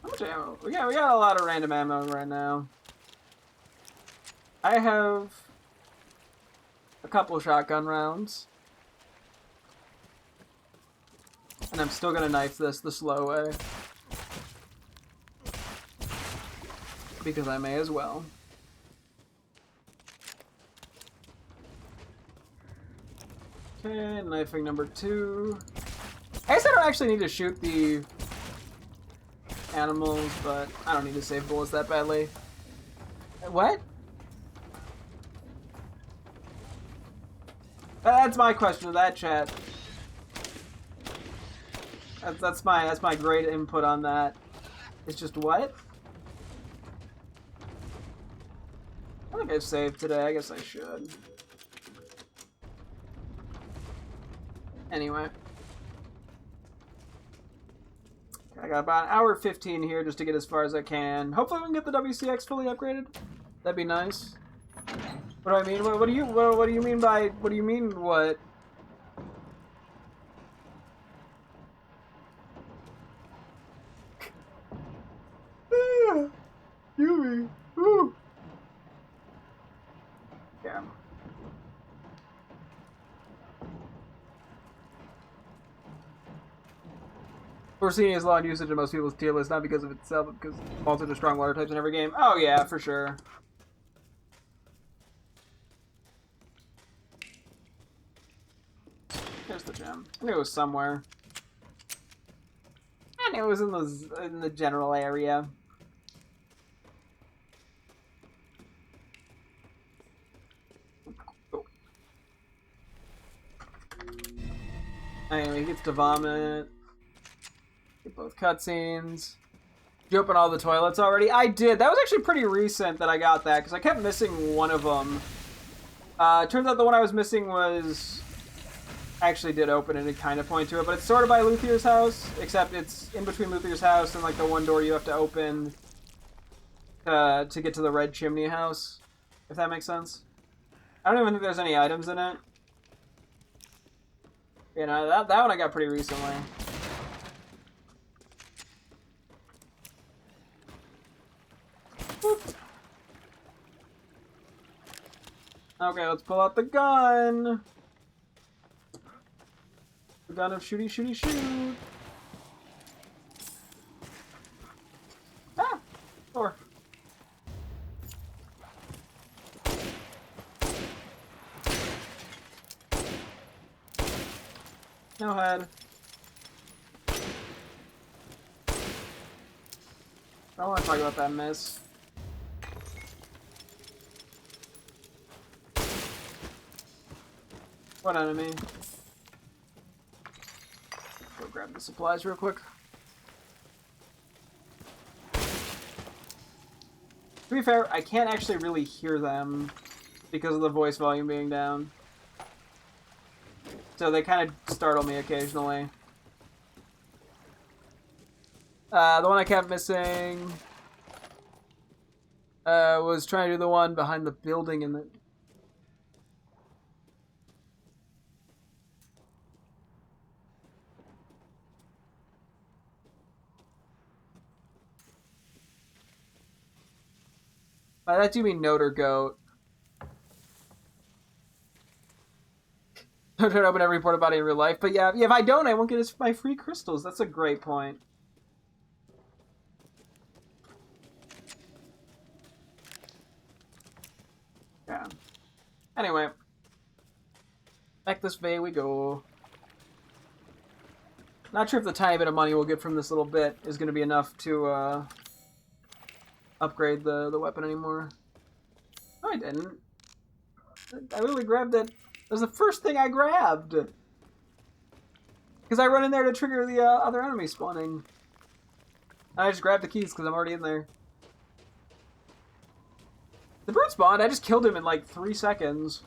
How much ammo? We got a lot of random ammo right now. I have a couple of shotgun rounds. And I'm still gonna knife this the slow way. Because I may as well. Okay, knifing number 2. I guess I don't actually need to shoot the animals, but I don't need to save bullets that badly. What? That's my question to that, chat. That's my great input on that. It's just what? I think I've saved today. I guess I should. Anyway. I got about an hour 15 here just to get as far as I can. Hopefully we can get the WCX fully upgraded. That'd be nice. What do I mean? What do you mean by what do you mean what? Yumi. Woo. Yeah. We're seeing as long usage in most people's tier list, not because of itself, but because also the strong water types in every game. Oh yeah, for sure. Here's the gem. I knew it was somewhere. I knew it was in the general area. Oh. Anyway, he gets to vomit. Get both cutscenes. Did you open all the toilets already? I did. That was actually pretty recent that I got that, because I kept missing one of them. Turns out the one I was missing was... I actually did open it and kind of point to it, but it's sort of by Luthier's house, except it's in between Luthier's house and like the one door you have to open to get to the red chimney house, if that makes sense. I don't even think there's any items in it. You know, that one I got pretty recently. Whoop. Okay, let's pull out the gun. The gun of shooty shooty shoot. Ah! Door. No head. I don't want to talk about that miss. What enemy? Go grab the supplies real quick. To be fair, I can't actually really hear them because of the voice volume being down. So they kind of startle me occasionally. The one I kept missing was trying to do the one behind the building in the... that do mean note or goat. Don't try to open every porta potty in real life, but yeah, if I don't, I won't get my free crystals. That's a great point. Yeah. Anyway, back this way we go. Not sure if the tiny bit of money we'll get from this little bit is going to be enough to upgrade the weapon anymore. No, I didn't. I literally grabbed it. It was the first thing I grabbed. Because I run in there to trigger the other enemy spawning. And I just grabbed the keys because I'm already in there. The brute spawned. I just killed him in like 3 seconds.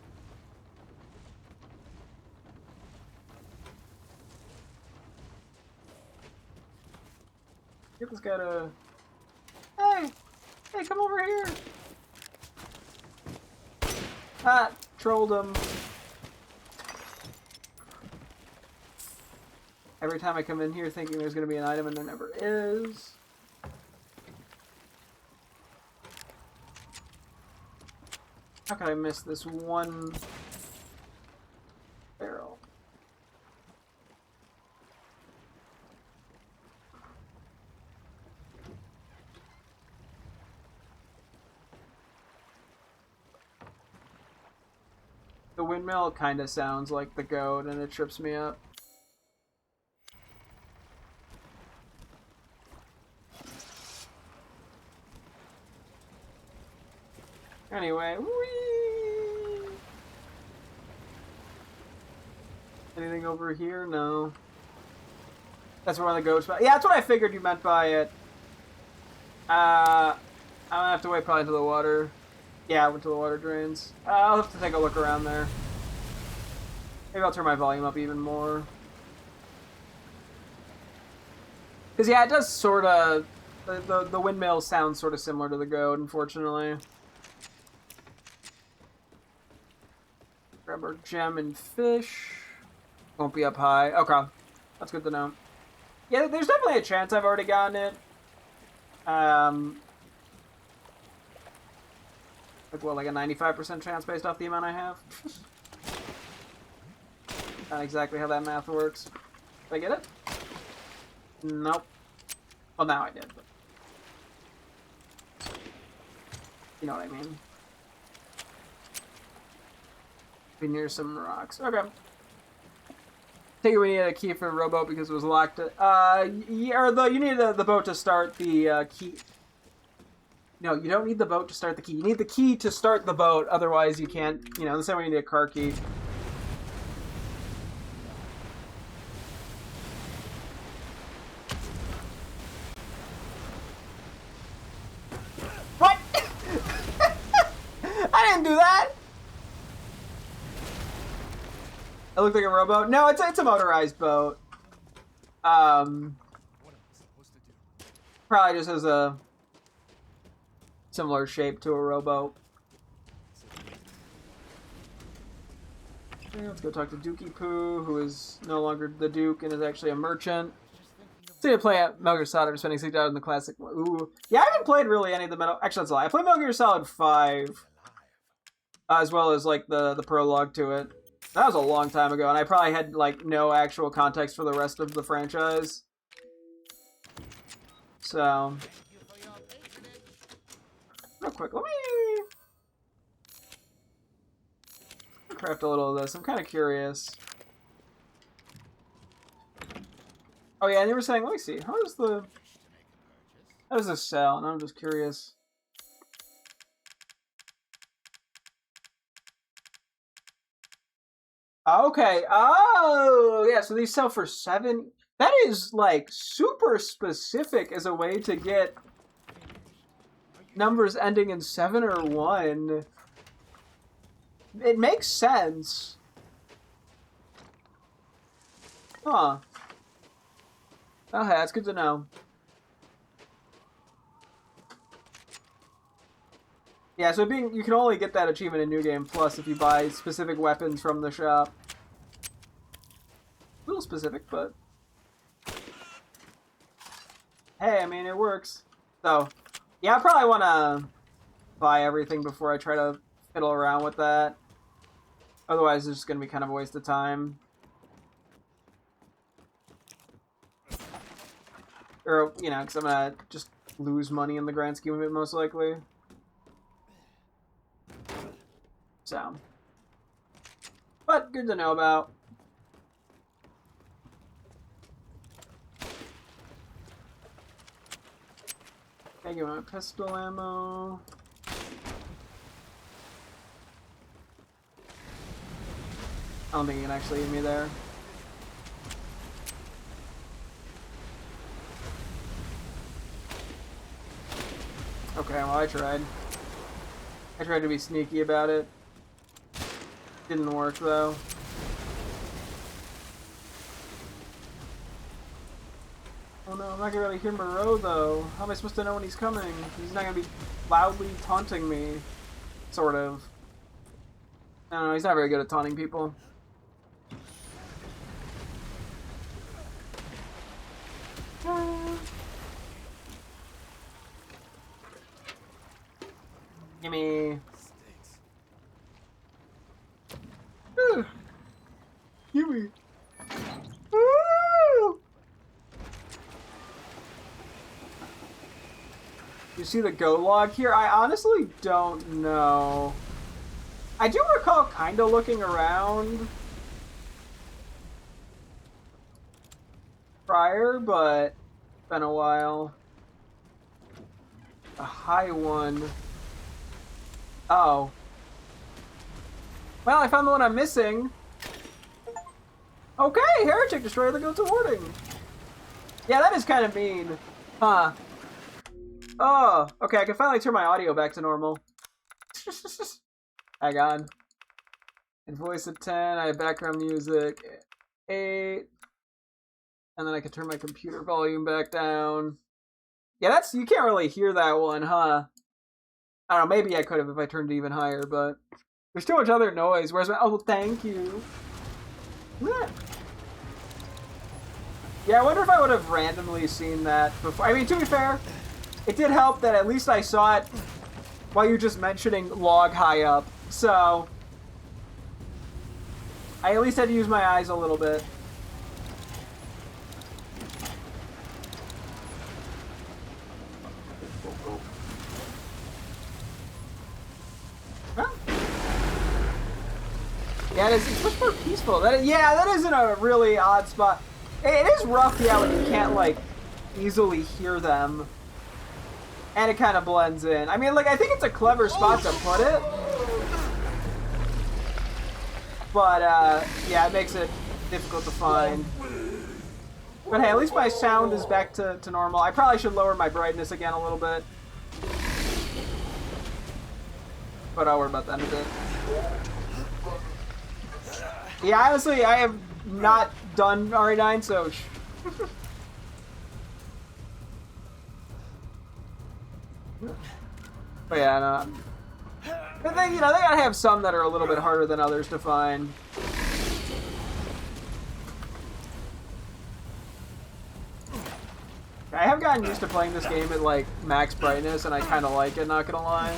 Get this guy to... Hey! Hey, come over here! Ah, trolled him. Every time I come in here thinking there's going to be an item and there never is. How could I miss this one barrel? The windmill kind of sounds like the goat and it trips me up. Anyway, whee! Anything over here? No. That's where one of the goats. Yeah, that's what I figured you meant by it. I'm gonna have to wait probably until the water. Yeah, until the water drains. I'll have to take a look around there. Maybe I'll turn my volume up even more. Because yeah, it does sort of. The windmill sounds sort of similar to the goat, unfortunately. Grab our gem and fish. Won't be up high. Okay. That's good to know. Yeah, there's definitely a chance I've already gotten it. Like, what, like a 95% chance based off the amount I have? Not exactly how that math works. Did I get it? Nope. Well, now I did. But you know what I mean. Be near some rocks. Okay. Take it we needed a key for the rowboat because it was locked. Yeah, or you needed the boat to start the key. No, you don't need the boat to start the key. You need the key to start the boat. Otherwise, you can't. You know, the same way you need a car key. What? I didn't do that. It looked like a rowboat. No, it's a motorized boat. Probably just has a similar shape to a rowboat. Okay, let's go talk to Dookie Poo, who is no longer the Duke and is actually a merchant. So you play at Metal Gear Solid, spending $6 in the classic. Ooh, yeah, I haven't played really any of the Metal. Actually, that's a lie. I played Metal Gear Solid 5, as well as like the prologue to it. That was a long time ago, and I probably had like no actual context for the rest of the franchise. So, real quick, let me craft a little of this. I'm kind of curious. Oh yeah, and you were saying, let me see, how does this sell? And I'm just curious. Okay. Oh, yeah. So these sell for 7. That is like super specific as a way to get numbers ending in 7 or 1. It makes sense. Huh. Okay, that's good to know. Yeah, so you can only get that achievement in New Game Plus if you buy specific weapons from the shop. A little specific, but hey, I mean, it works. So, yeah, I probably want to buy everything before I try to fiddle around with that. Otherwise, it's just going to be kind of a waste of time. Or, you know, because I'm going to just lose money in the grand scheme of it, most likely. So, but good to know about. Okay, give me my pistol ammo. I don't think you can actually hit me there. Okay, well, I tried. I tried to be sneaky about it. Didn't work, though. Oh no, not gonna really hear Moreau though. How am I supposed to know when he's coming? He's not gonna be loudly taunting me. Sort of. I don't know, he's not very good at taunting people. Gimme. Gimme. Woo! You see the go log here? I honestly don't know. I do recall kind of looking around prior, but it's been a while. A high one. Oh. Well, I found the one I'm missing. Okay, Heretic, destroy the guild's warding. Yeah, that is kind of mean. Huh. Oh, okay, I can finally turn my audio back to normal. Hang on. And voice at 10, I have background music 8. And then I can turn my computer volume back down. Yeah, that's, you can't really hear that one, huh? I don't know, maybe I could have if I turned it even higher, but there's too much other noise. Where's my, oh, thank you. Yeah, I wonder if I would have randomly seen that before. I mean, to be fair, it did help that at least I saw it while you're just mentioning log high up. So, I at least had to use my eyes a little bit. Huh? Yeah, it's much more peaceful. Yeah, that is in a really odd spot. It is rough, yeah, when you can't, like, easily hear them. And it kind of blends in. I mean, like, I think it's a clever spot to put it. But, yeah, it makes it difficult to find. But hey, at least my sound is back to normal. I probably should lower my brightness again a little bit. But I'll worry about that in a bit. Yeah, honestly, I have not done RE9, so... But yeah, no. But they, you know, they gotta have some that are a little bit harder than others to find. I have gotten used to playing this game at, like, max brightness, and I kind of like it, not gonna lie.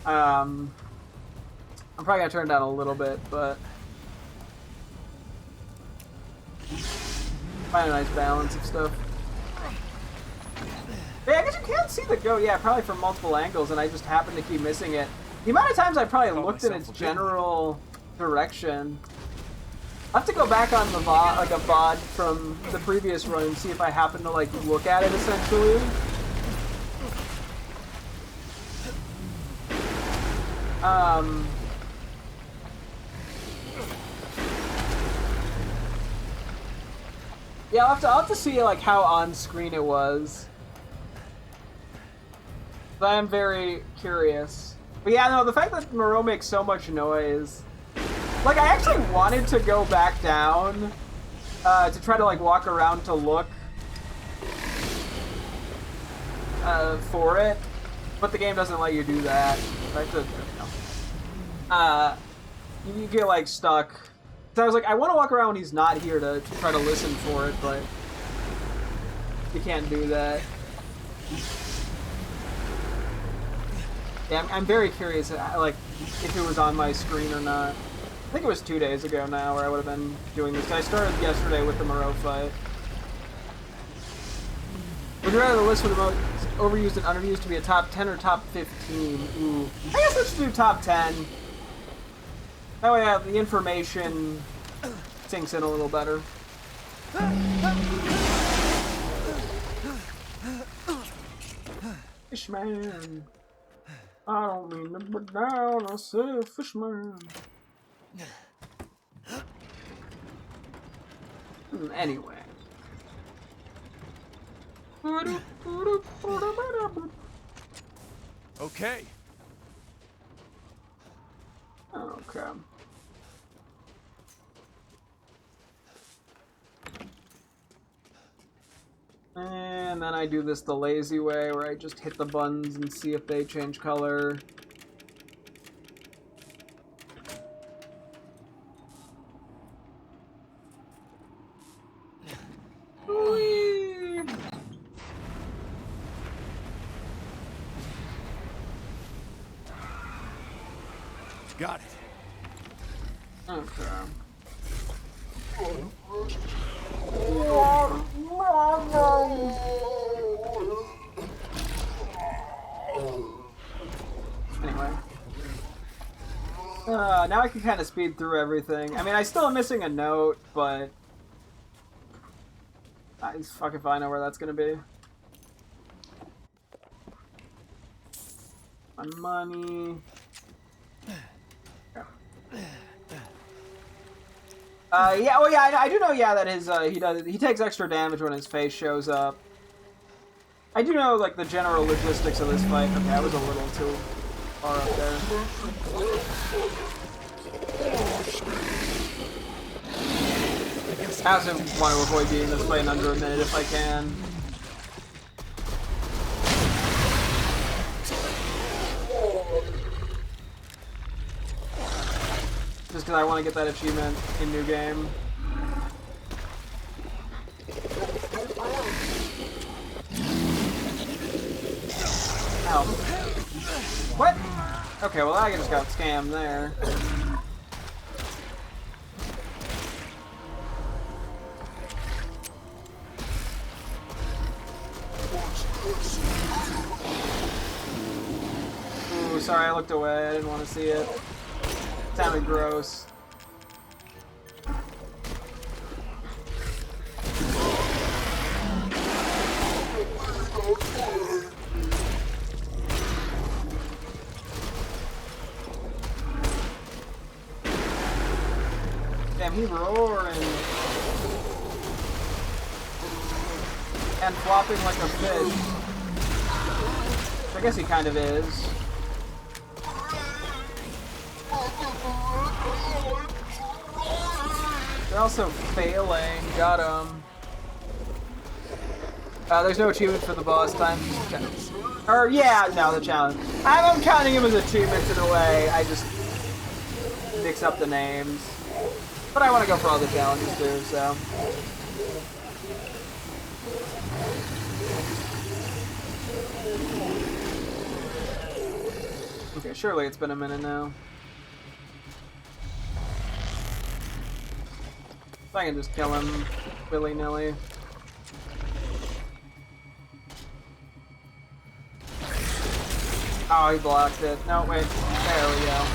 I'm probably gonna turn it down a little bit, but... Find a nice balance of stuff. Yeah, I guess you can't see the goat, yeah, probably from multiple angles, and I just happen to keep missing it. The amount of times I probably looked in its general direction. I'll have to go back on the VOD, like a VOD from the previous run and see if I happen to, like, look at it, essentially. Yeah, I'll have to see, like, how on-screen it was. But I'm very curious. But yeah, no, the fact that Moreau makes so much noise... Like, I actually wanted to go back down to try to, like, walk around to look for it. But the game doesn't let you do that. I have to, you get, like, stuck. So I was like, I want to walk around when he's not here to try to listen for it, but you can't do that. Yeah, I'm very curious, like, if it was on my screen or not. I think it was 2 days ago now where I would have been doing this. I started yesterday with the Moreau fight. Would you rather the list with the most overused and underused to be a top 10 or top 15? Ooh. I guess let's do top 10. That way the information sinks in a little better. Fishman. I don't mean to put down, I said fishman. Anyway. Okay. Okay. And then I do this the lazy way, where I just hit the buttons and see if they change color. Whee! Got it. Okay. Anyway. Now I can kind of speed through everything. I mean, I still am missing a note, but I just fuck if I know where that's gonna be. My money. Yeah. Oh, yeah. I do know. Yeah, that his he takes extra damage when his face shows up. I do know like the general logistics of this fight. Okay, I was a little too far up there. I also want to avoid beating this fight in under a minute if I can. Just because I want to get that achievement in New Game. Ow. What? Okay, well I just got scammed there. Ooh, sorry, I looked away. I didn't want to see it. It sounded gross. Damn, he roaring. And flopping like a fish. I guess he kind of is. They're also failing. Got him. There's no achievement for the boss time. Or, yeah, no, the challenge. I'm counting him as achievements in a way. I just mix up the names. But I want to go for all the challenges too, so. Okay, surely it's been a minute now. If I can just kill him willy-nilly. Oh, he blocked it. No, wait. There we go.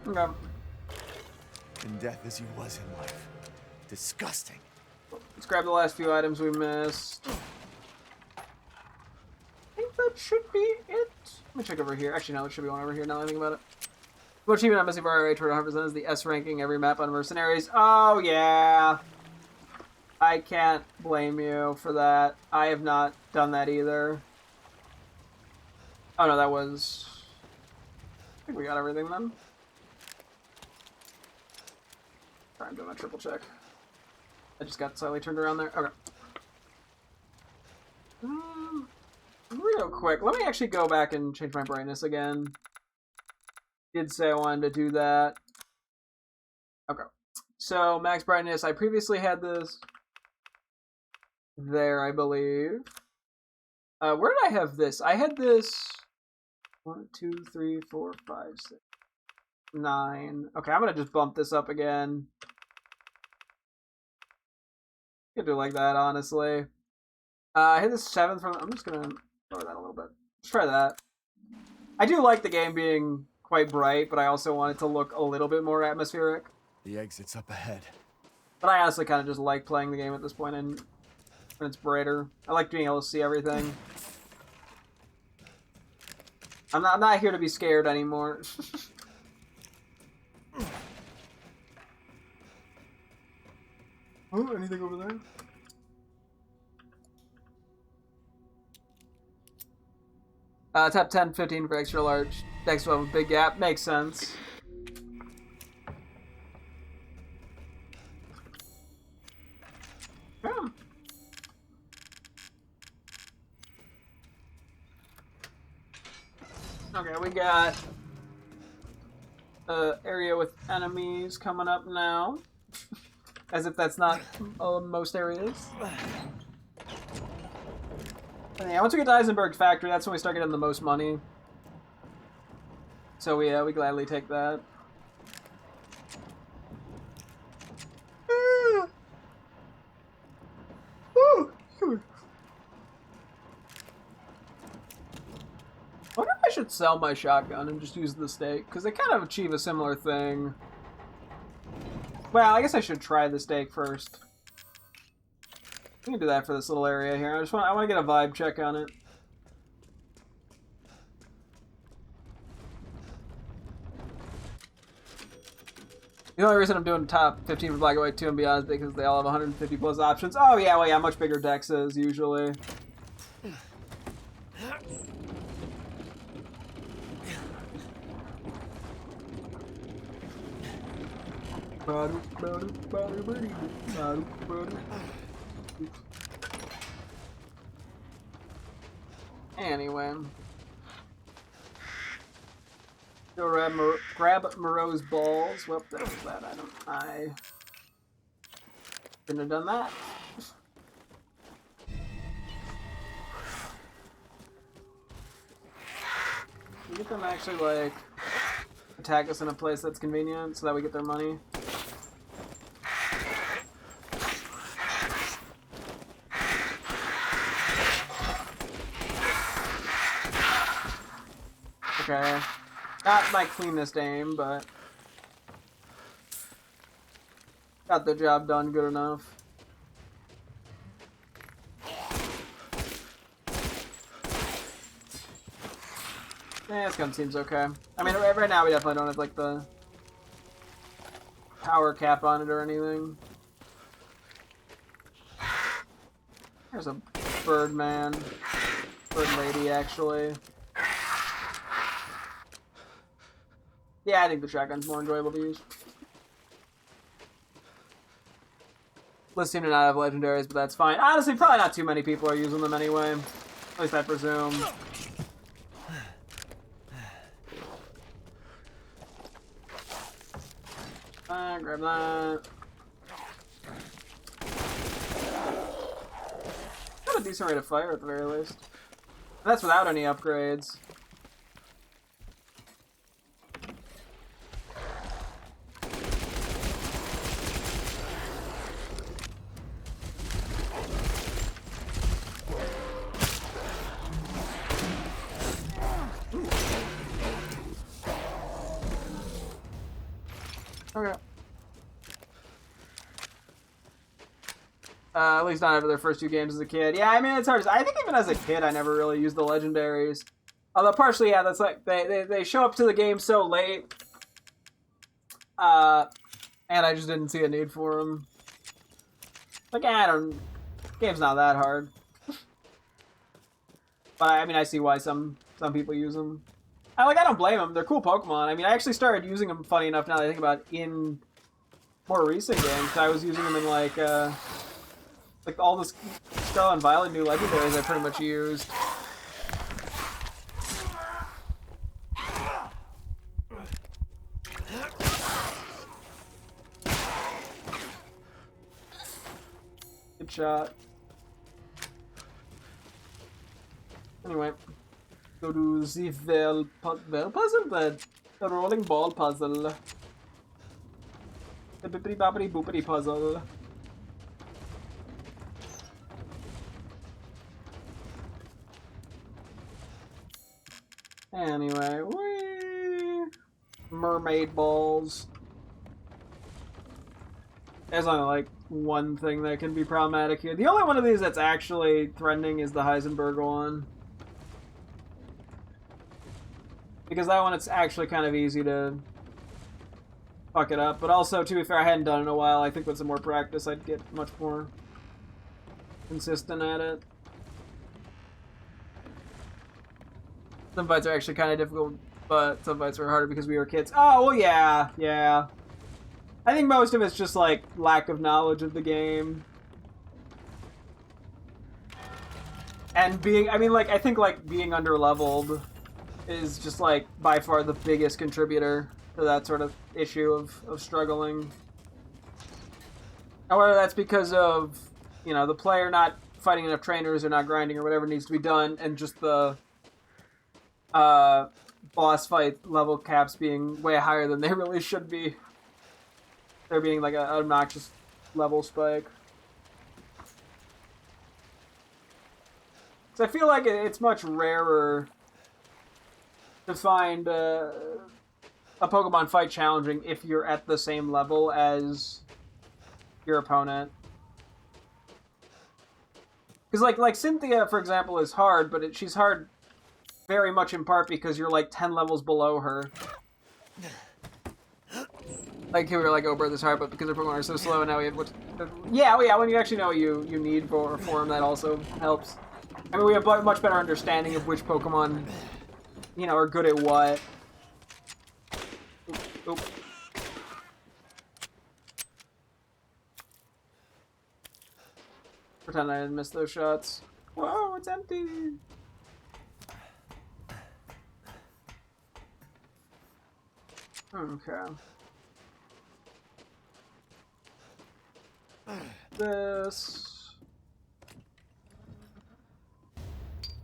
Okay. In death as he was in life. Disgusting. Let's grab the last few items we missed. I think that should be it. Let me check over here. Actually, no, there should be one over here now that I think about it. What achievement I'm missing for our toward 100% is the S ranking every map on Mercenaries. Oh, yeah. I can't blame you for that. I have not done that either. Oh, no, that was... I think we got everything then. Sorry, I'm doing my triple check. I just got slightly turned around there. Okay. Real quick, let me actually go back and change my brightness again. Did say I wanted to do that. Okay. So, max brightness, I previously had this there, I believe. Where did I have this? I had this 1, 2, 3, 4, 5, 6, 9. Okay, I'm gonna just bump this up again. You can do it like that, honestly. I hit the 7th from... I'm just gonna lower that a little bit. Let's try that. I do like the game being quite bright, but I also want it to look a little bit more atmospheric. The exit's up ahead. But I honestly kind of just like playing the game at this point, and when it's brighter. I like being able to see everything. I'm not here to be scared anymore. Oh, anything over there? Top 10, 15 for extra large. Next one, big gap. Makes sense. Okay, we got area with enemies coming up now. As if that's not most areas. And yeah, once we get to Eisenberg's factory, that's when we start getting the most money. So we gladly take that. I wonder if I should sell my shotgun and just use the stake, because they kind of achieve a similar thing. Well, I guess I should try the stake first. We can do that for this little area here. I want to get a vibe check on it. The only reason I'm doing top 15 for Black and White 2 and Beyond is because they all have 150 plus options. Oh yeah, well yeah, much bigger dexes usually. Anyway. Go grab Moreau's balls. Well, that was that item. I couldn't have done that. We get them to actually, like, attack us in a place that's convenient so that we get their money. Okay. Not my cleanest aim, but got the job done good enough. Yeah, this gun seems okay. I mean, right now we definitely don't have, like, the power cap on it or anything. There's a bird man. Bird lady, actually. Yeah, I think the shotgun's more enjoyable to use. Lists seem to not have legendaries, but that's fine. Honestly, probably not too many people are using them anyway. At least I presume. Grab that. Got a decent rate of fire at the very least. And that's without any upgrades. Okay. At least not over their first two games as a kid. Yeah, I mean, it's hard. I think even as a kid, I never really used the legendaries. Although partially, yeah, that's like, they show up to the game so late. And I just didn't see a need for them. Like, game's not that hard. But, I mean, I see why some people use them. I don't blame them. They're cool Pokemon. I mean, I actually started using them, funny enough, now that I think about it, in more recent games. I was using them in, like all the Scarlet and Violet new legendaries I pretty much used. Good shot. Anyway. Go to the Vel puzzle, the rolling ball puzzle. The bippity boppity boopity puzzle. Anyway, whee! Mermaid balls. There's only like one thing that can be problematic here. The only one of these that's actually threatening is the Heisenberg one. Because that one, it's actually kind of easy to fuck it up. But also, to be fair, I hadn't done it in a while. I think with some more practice, I'd get much more consistent at it. Some fights are actually kind of difficult, but some fights are harder because we were kids. Oh, well, yeah, yeah. I think most of it's just, like, lack of knowledge of the game. And being, I mean, like, I think, like, being under-leveled is just like by far the biggest contributor to that sort of issue of struggling. And whether that's because of, you know, the player not fighting enough trainers or not grinding or whatever needs to be done, and just the boss fight level caps being way higher than they really should be. There being like an obnoxious level spike. So I feel like it's much rarer to find a Pokemon fight challenging if you're at the same level as your opponent. Because like Cynthia, for example, is hard, but she's hard very much in part because you're like 10 levels below her. Like here we were like, oh, Breath is hard, but because our Pokemon are so slow, and now we have yeah, when you actually know what you need for them, that also helps. I mean, we have a much better understanding of which Pokemon, you know, are good at what. Oop. Pretend I didn't miss those shots. Whoa, it's empty! Okay. This...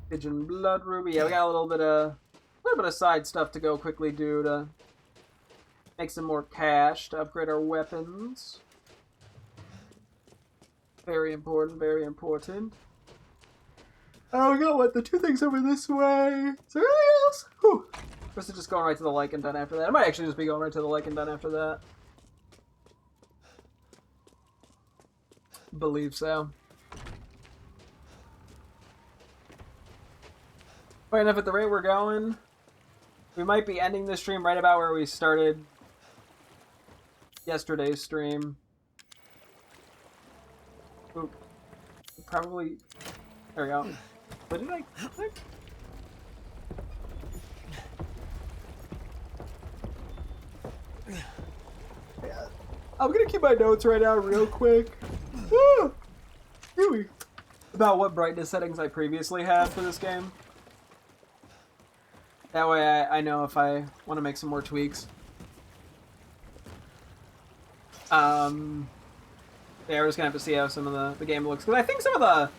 Pigeon Blood Ruby. Yeah, we got a little bit of side stuff to go quickly do to make some more cash to upgrade our weapons. Very important, very important. Oh, we got the two things over this way. Is there anything else? Whew. First, just going right to the Lycan Den after that. I might actually just be going right to the Lycan Den after that. Believe so. Right enough, at the rate we're going, we might be ending this stream right about where we started yesterday's stream. Oop. Probably... There we go. What did I click? Yeah. I'm gonna keep my notes right now real quick. About what brightness settings I previously had for this game. That way I know if I want to make some more tweaks. Yeah, we're just gonna have to see how some of the game looks. Because I think some of the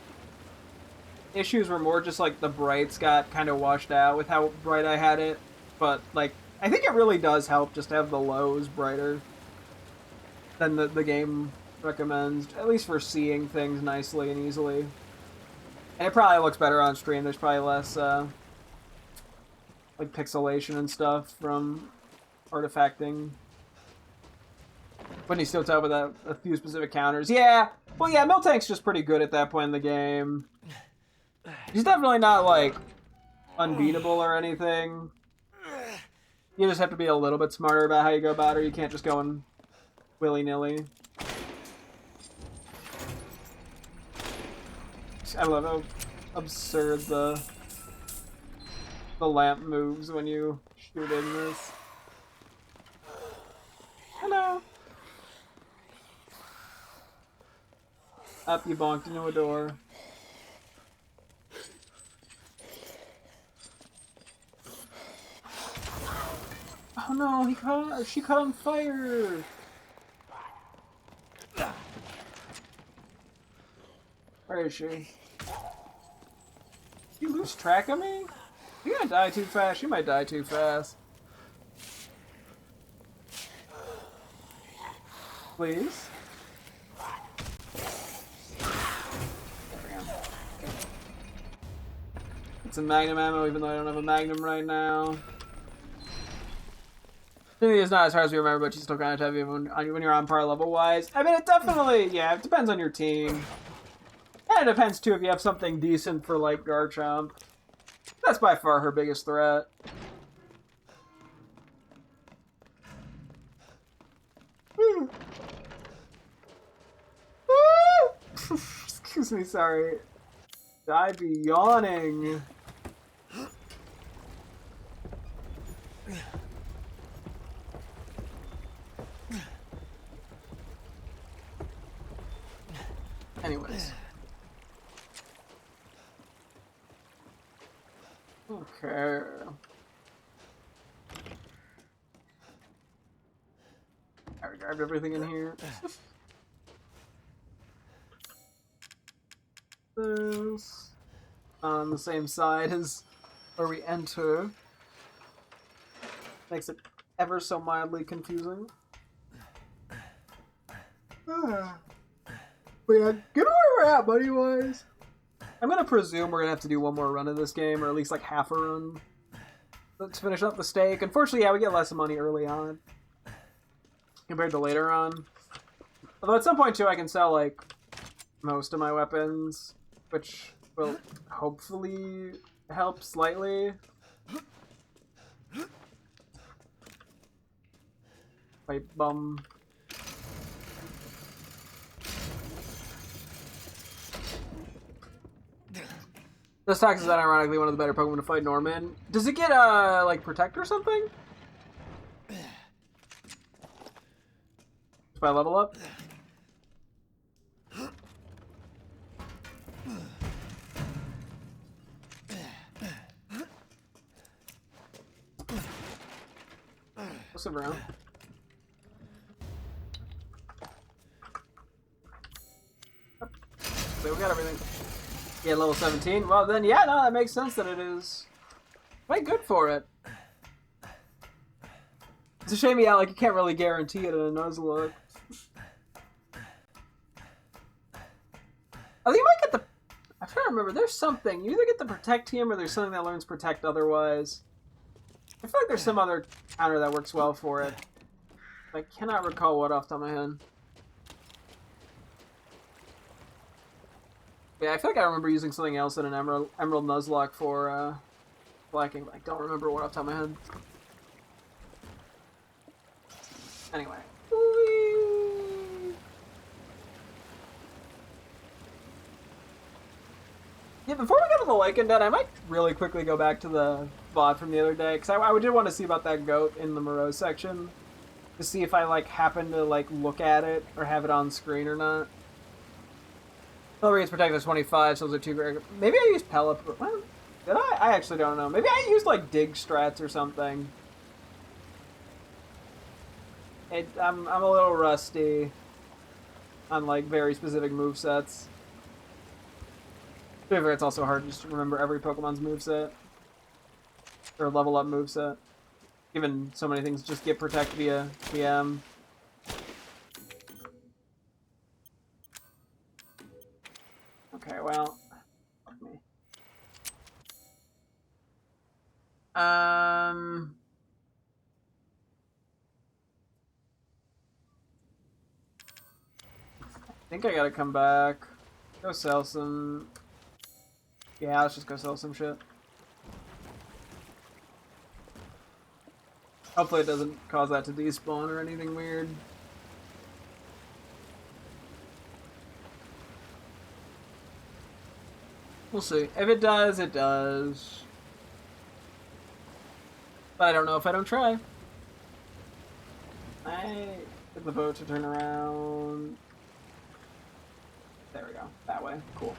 issues were more just like the brights got kind of washed out with how bright I had it. But like, I think it really does help just to have the lows brighter than the game recommends. At least for seeing things nicely and easily. And it probably looks better on stream. There's probably less like pixelation and stuff from artifacting. When you still tell with a few specific counters. Yeah, well, yeah, Miltank's just pretty good at that point in the game. He's definitely not, like, unbeatable or anything. You just have to be a little bit smarter about how you go about it. You can't just go in willy-nilly. I love how absurd the lamp moves when you shoot in this. Hello. Up, you bonked into a door. Oh no, she caught on fire! Where is she? You lose track of me? You're gonna die too fast. She might die too fast. Please? It's a Magnum ammo, even though I don't have a Magnum right now. It's not as hard as we remember, but she's still kind of heavy when you're on par level-wise. I mean, it definitely, yeah, it depends on your team. And it depends, too, if you have something decent for, like, Garchomp. That's by far her biggest threat. Excuse me, sorry. I be yawning. Anyways. Okay. grabbed everything in here. This on the same side as where we enter. Makes it ever so mildly confusing. But yeah, good where we're at, buddy-wise. I'm gonna presume we're gonna have to do one more run of this game, or at least like half a run. Let's finish up the stake. Unfortunately, yeah, we get less money early on compared to later on. Although at some point too, I can sell like most of my weapons, which will hopefully help slightly. Wait, bum. This Tox is unironically one of the better Pokemon to fight Norman. Does it get, like, Protect or something? If I level up? What's around? So we got everything. Yeah, level 17. Well, then, yeah, no, that makes sense that it is quite good for it. It's a shame, yeah, like, you can't really guarantee it in a Nuzlocke. Oh, you might get the... I'm trying to remember, there's something. You either get the Protect Team or there's something that learns Protect otherwise. I feel like there's some other counter that works well for it. I cannot recall what off the top of my head. Yeah, I feel like I remember using something else in an Emerald Nuzlocke for blacking, but I don't remember what off the top of my head. Anyway. Whee! Yeah, before we go to the Lycan Den, I might really quickly go back to the VOD from the other day, because I did want to see about that goat in the Moreau section, to see if I, like, happen to, like, look at it, or have it on screen or not. Level gets protected 25, so those are 2 great. Maybe I used Pelipper. Well, did I? I actually don't know. Maybe I used like dig strats or something. I'm a little rusty on like very specific movesets. To be fair, it's also hard just to remember every Pokemon's moveset. Or level up moveset. Given so many things just get protect via PM. Okay, well, fuck me. I think I gotta come back. Go sell some. Yeah, let's just go sell some shit. Hopefully it doesn't cause that to despawn or anything weird. We'll see. If it does, it does. But I don't know if I don't try. I get the boat to turn around. There we go. That way. Cool.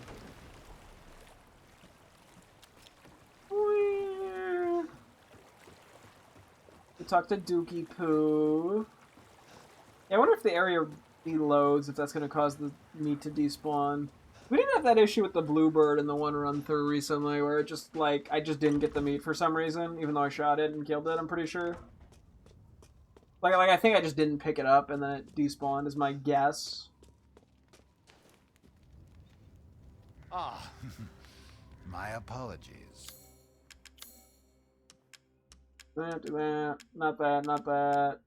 We talk to Dookie Poo. Yeah, I wonder if the area deloads, if that's going to cause the meat to despawn. We didn't have that issue with the Bluebird in the one run through recently, where it just, like, I just didn't get the meat for some reason, even though I shot it and killed it, I'm pretty sure. Like I think I just didn't pick it up, and then it despawned, is my guess. Ah, my apologies. That, do that, not that, not that,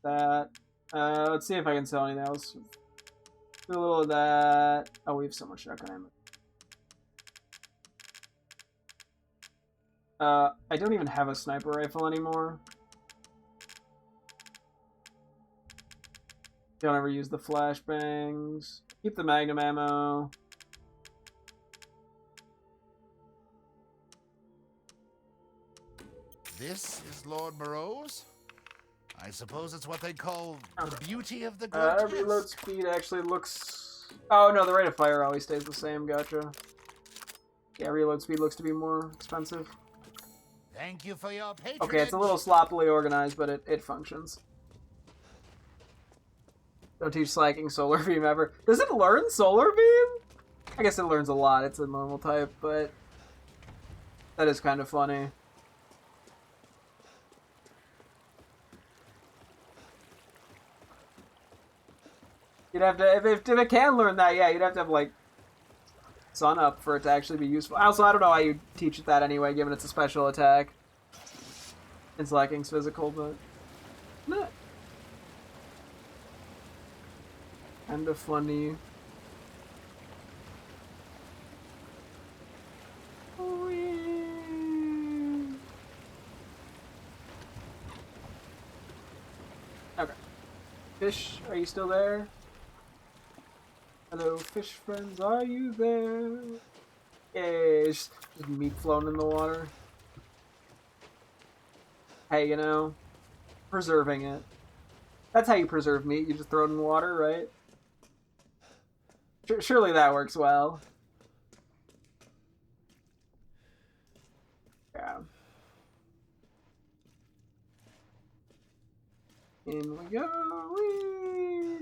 that. Let's see if I can sell anything else. Do a little of that. Oh, we have so much shotgun ammo. I don't even have a sniper rifle anymore. Don't ever use the flashbangs. Keep the magnum ammo. This is Lord Moreau's? I suppose it's what they call the beauty of the grotesque. Reload speed actually looks... Oh, no, the rate of fire always stays the same. Gotcha. Yeah, reload speed looks to be more expensive. Thank you for your patronage. Okay, it's a little sloppily organized, but it functions. Don't teach slacking Solar Beam ever. Does it learn Solar Beam? I guess it learns a lot. It's a normal type, but that is kind of funny. You'd have to, if it can learn that, yeah, you'd have to have, like, Sun Up for it to actually be useful. Also, I don't know how you teach it that anyway, given it's a special attack. It's Slacking's physical, but... Nah. Kind of funny. Okay. Fish, are you still there? Hello, fish friends, are you there? Yay, just meat floating in the water. Hey, you know, preserving it. That's how you preserve meat, you just throw it in water, right? Surely that works well. Yeah. In we go. Whee!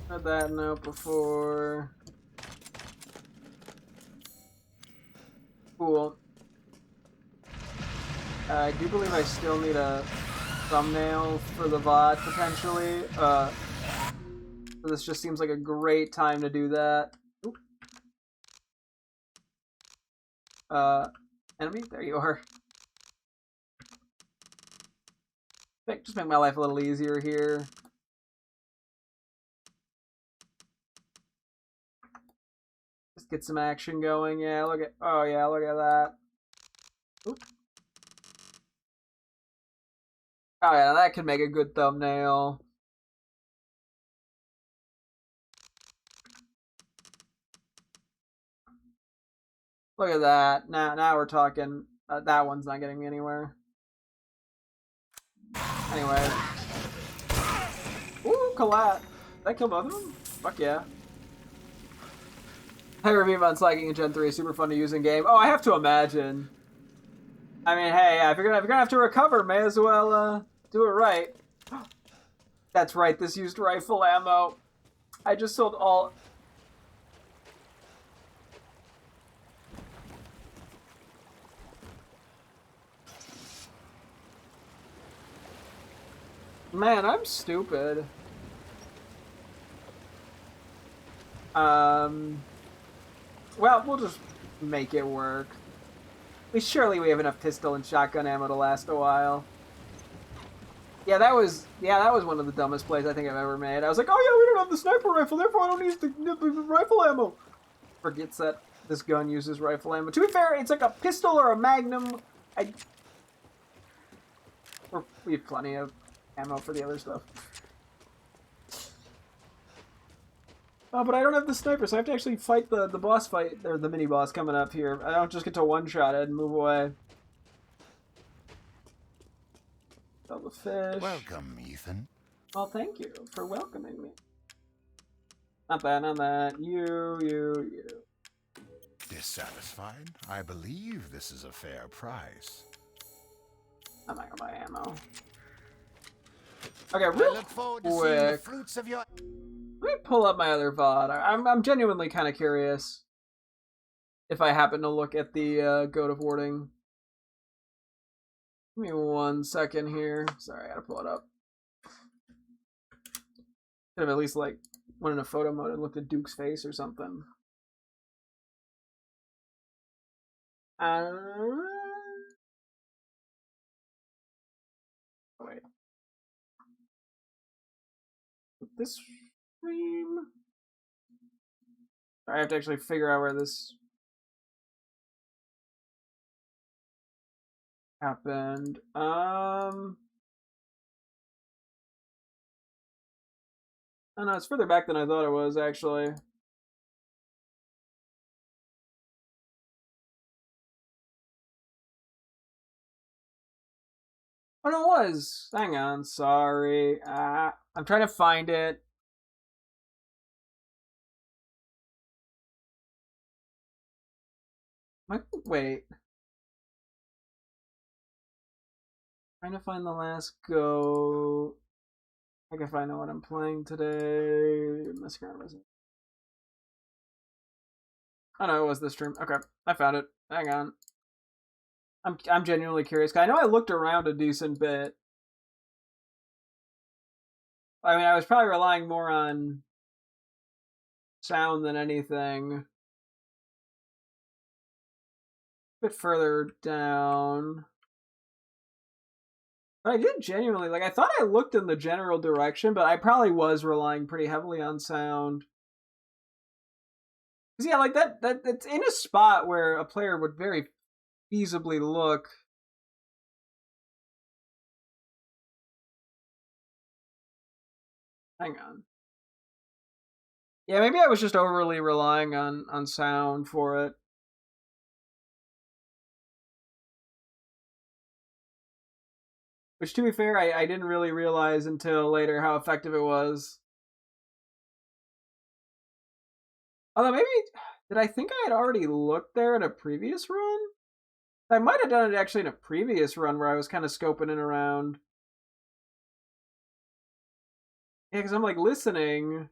Had that note before. Cool. I do believe I still need a thumbnail for the VOD, potentially. This just seems like a great time to do that. Oop. Enemy? There you are. Just make my life a little easier here. Just get some action going. Yeah, look at... Oh, yeah, look at that. Oop. Oh, yeah, that could make a good thumbnail. Look at that. Now we're talking. That one's not getting me anywhere. Anyway. Ooh, collat. Did I kill both of them? Fuck yeah. Hey, review on slacking in Gen 3 is super fun to use in game. Oh, I have to imagine. I mean, hey, if you're gonna have to recover, may as well do it right. That's right. This used rifle ammo. I just sold all. Man, I'm stupid. Well, we'll just make it work. Surely we have enough pistol and shotgun ammo to last a while. Yeah, that was one of the dumbest plays I think I've ever made. I was like, oh yeah, we don't have the sniper rifle, therefore I don't need the rifle ammo. Forgets that this gun uses rifle ammo. To be fair, it's like a pistol or a magnum. We have plenty of ammo for the other stuff. Oh, but I don't have the sniper, so I have to actually fight the boss fight, or the mini-boss coming up here. I don't just get to one-shot it and move away. Kill the fish. Welcome, Ethan. Well, thank you for welcoming me. Not that, not that. You. Dissatisfied? I believe this is a fair price. I'm not gonna buy ammo. Okay, I real look forward to seeing the quick. fruits of your... Let me pull up my other VOD. I'm genuinely kind of curious if I happen to look at the Goat of Warding. Give me 1 second here. Sorry, I gotta pull it up. Could have at least like went in a photo mode and looked at Duke's face or something. Wait. This stream. I have to actually figure out where this happened. Oh no, it's further back than I thought it was, actually. Oh no, it was. Hang on, sorry. I'm trying to find it. Wait. Trying to find the last goat. I can find out what I'm playing today. Messing around with it. Oh no, it was this stream. Okay, I found it. Hang on. I'm genuinely curious. I know I looked around a decent bit. I mean, I was probably relying more on sound than anything. A bit further down. But I did genuinely, like, I thought I looked in the general direction, but I probably was relying pretty heavily on sound. Because, yeah, like, it's in a spot where a player would very feasibly look. Hang on. Yeah, maybe I was just overly relying on sound for it. Which, to be fair, I didn't really realize until later how effective it was. Although maybe, did I think I had already looked there in a previous run? I might have done it actually in a previous run where I was kind of scoping it around. Yeah, because I'm like listening.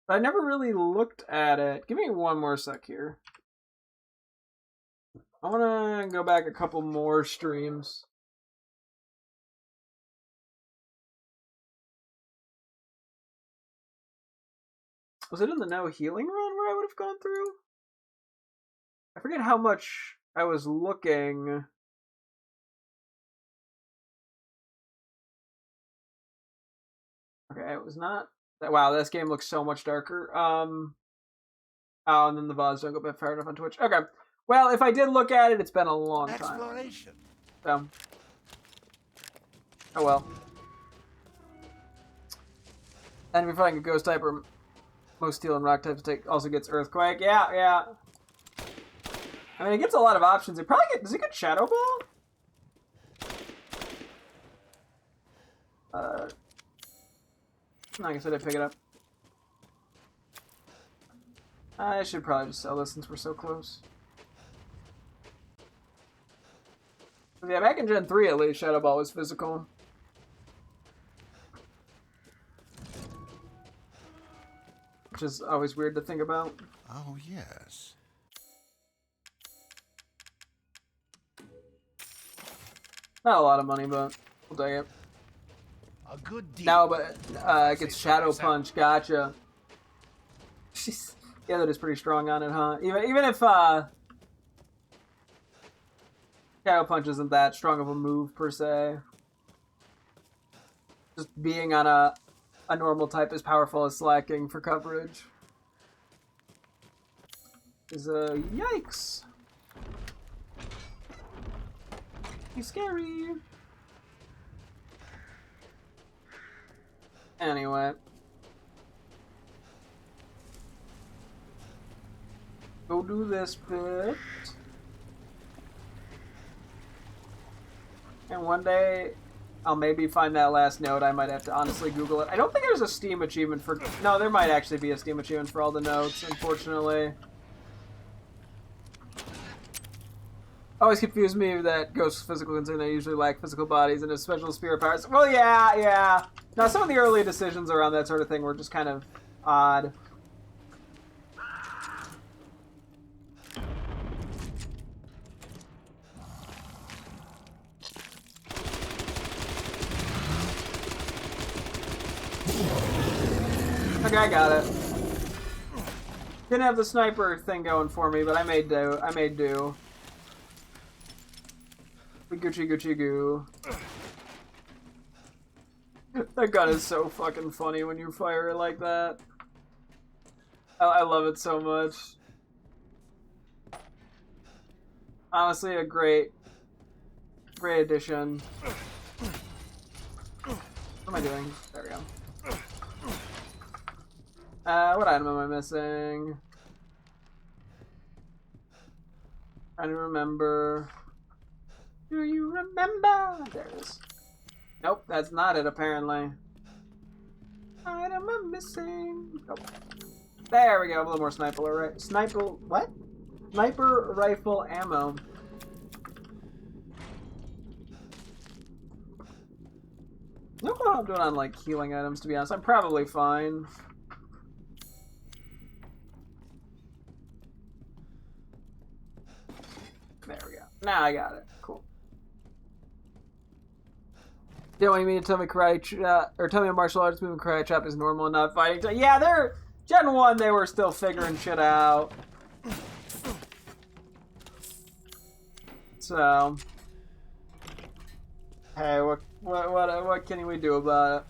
But I never really looked at it. Give me one more sec here. I want to go back a couple more streams. Was it in the no healing run where I would have gone through? I forget how much I was looking. Okay, it was not. Wow, this game looks so much darker. Oh, and then the vods don't go back far enough on Twitch. Okay. Well, if I did look at it, it's been a long time. Exploration. So. Oh well. And if you're fighting a ghost type or most steel and rock types also gets earthquake. Yeah. I mean, it gets a lot of options. It probably does it get shadow ball? Like I said, I pick it up. I should probably just sell this since we're so close. Yeah, back in Gen 3 at least, Shadow Ball was physical. Which is always weird to think about. Oh, yes. Not a lot of money, but we'll take it. A good deal. No, but it gets Shadow Punch. Gotcha. She's, yeah, that is pretty strong on it, huh? Even if Shadow Punch isn't that strong of a move per se. Just being on a normal type as powerful as Slacking for coverage is yikes. He's scary. Anyway. Go do this bit. And one day, I'll maybe find that last note. I might have to honestly Google it. I don't think there's a Steam achievement for... No, there might actually be a Steam achievement for all the notes, unfortunately. Always confused me that ghosts physical considering they usually lack physical bodies and have special spirit powers. Well, yeah. Now, some of the early decisions around that sort of thing were just kind of odd. Okay, I got it. Didn't have the sniper thing going for me, but I made do. Gucci goo. That gun is so fucking funny when you fire it like that. I love it so much. Honestly, a great addition. What am I doing? There we go. What item am I missing? Trying to remember. Do you remember? There it is. Nope, that's not it apparently. Item I'm missing. Nope. There we go. A little more sniper. What? Sniper rifle ammo. Look what I'm doing on like healing items, to be honest. I'm probably fine. There we go. Now I got it. Cool. Don't want me to tell me karate or tell me a martial arts move and karate chop is normal enough fighting. Yeah, they're Gen 1. They were still figuring shit out. So, hey, what can we do about it?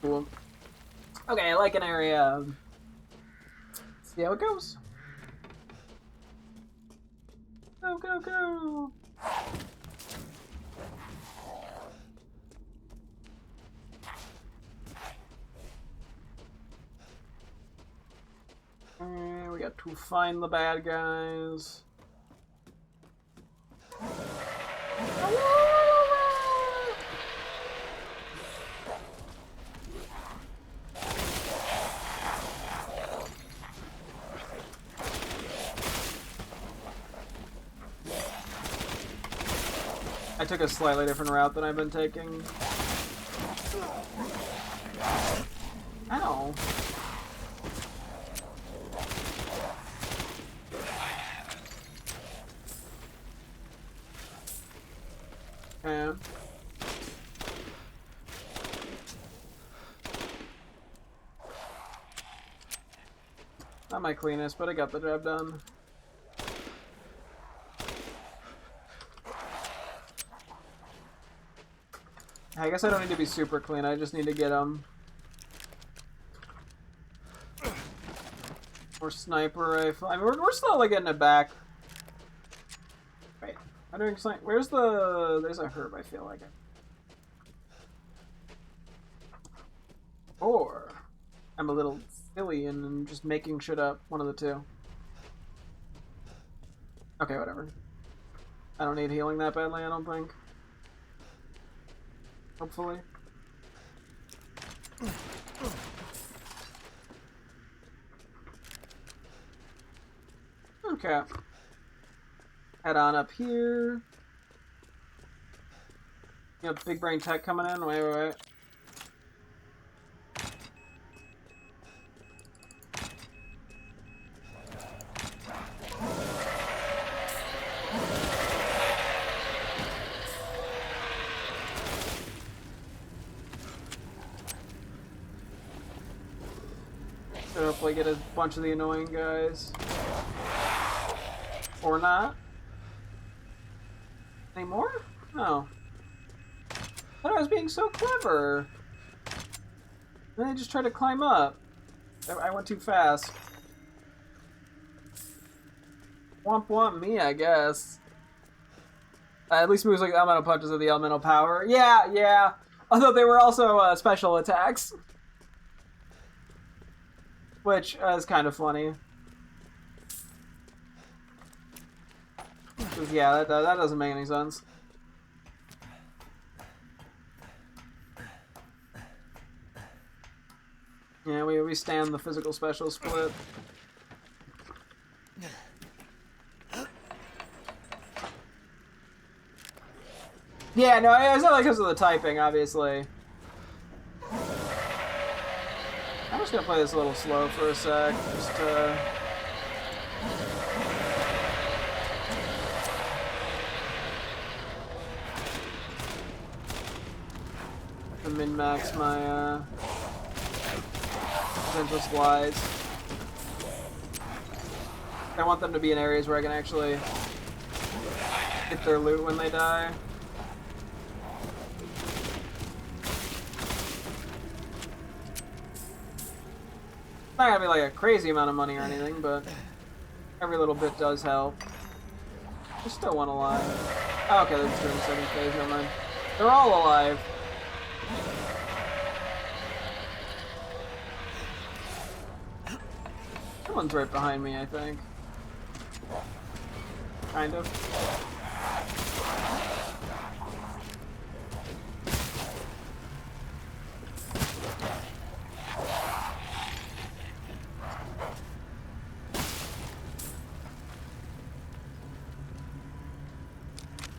Cool. Okay, I like an area. See how it goes. Go, go, go! And we got to find the bad guys. I took a slightly different route than I've been taking. Ow. Okay. Not my cleanest, but I got the job done. I guess I don't need to be super clean, I just need to get them. Or sniper rifle. I mean, we're slowly getting it back. Wait, I'm doing something. Where's the... There's a herb, I feel like it. Or I'm a little silly and I'm just making shit up. One of the two. Okay, whatever. I don't need healing that badly, I don't think. Hopefully. Okay. Head on up here. You have big brain tech coming in. Wait. Hopefully get a bunch of the annoying guys. Or not. Any more? No. I thought I was being so clever. Then I just tried to climb up. I went too fast. Womp me, I guess. At least moves like the elemental punches of the elemental power. Yeah. Although they were also special attacks. Which is kind of funny. Yeah, that doesn't make any sense. Yeah, we stand the physical special split. Yeah, no, it's not like because of the typing, obviously. I'm just gonna play this a little slow for a sec, just to... to min-max my, potential slides. I want them to be in areas where I can actually get their loot when they die. It's not gonna be like a crazy amount of money or anything, but every little bit does help. There's still one alive. Oh, okay, they're just doing the second phase, never mind. They're all alive. Someone's right behind me, I think. Kind of.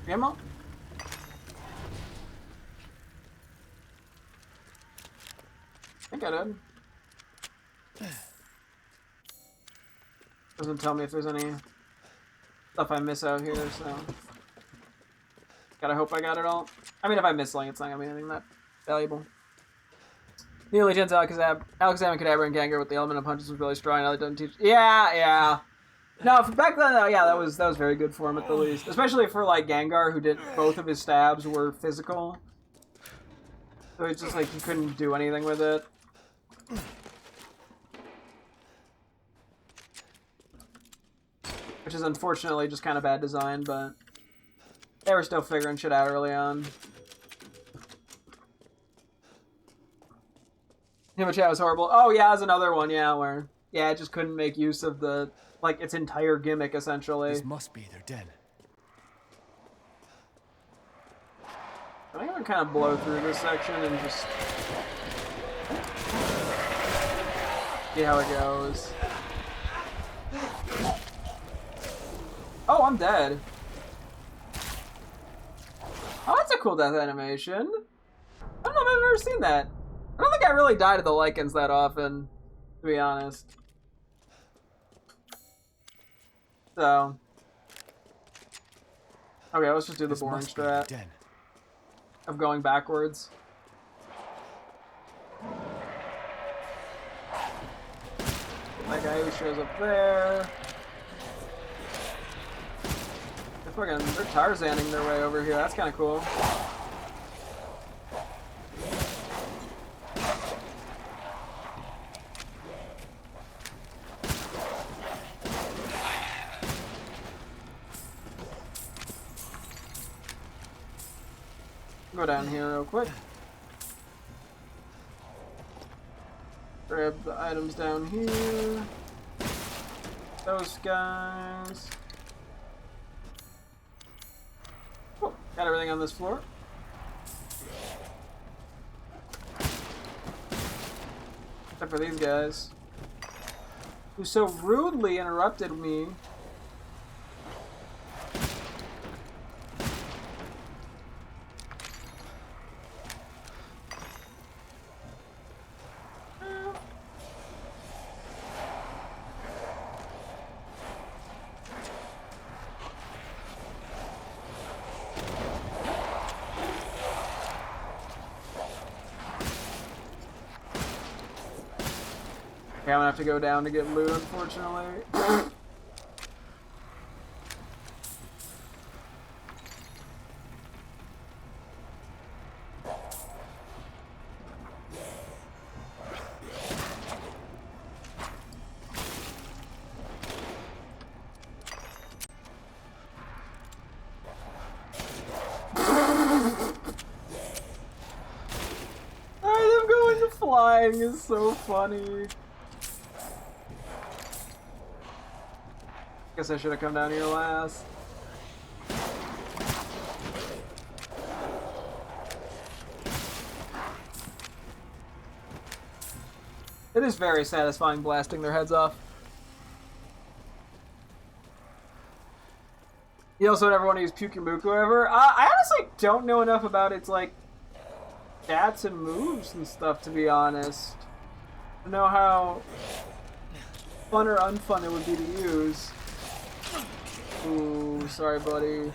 Ammo? I think I did. Doesn't tell me if there's any stuff I miss out here, so... Gotta hope I got it all. I mean, if I miss something, it's not gonna be anything that valuable. Nearly 10's Alakazam and Kadabra and Gengar with the element of punches was really strong. Now they don't teach. Yeah. No, back then, yeah, that was very good for him at the least. Especially for like Gengar, who did both of his stabs were physical. So it's just like he couldn't do anything with it. Which is unfortunately just kind of bad design, but they were still figuring shit out early on. Hima Chat was horrible. Oh yeah, that's another one, yeah, where it just couldn't make use of the like its entire gimmick essentially. This must be their den. I think I'm gonna kind of blow through this section and just see how it goes. Oh, I'm dead. Oh, that's a cool death animation. I don't know if I've ever seen that. I don't think I really die to the lichens that often, to be honest. So. Okay, let's just do the boring strat of going backwards. That guy who shows up there. They're Tarzaning their way over here. That's kind of cool. Go down here real quick. Grab the items down here. Those guys. Oh, got everything on this floor. Except for these guys, who so rudely interrupted me. Okay, I'm gonna have to go down to get loot, unfortunately. Them going to flying is so funny. Guess I should have come down here last. It is very satisfying blasting their heads off. You also never want to use Pukimuku ever. I honestly don't know enough about its like stats and moves and stuff, to be honest. I don't know how fun or unfun it would be to use. Ooh, sorry, buddy.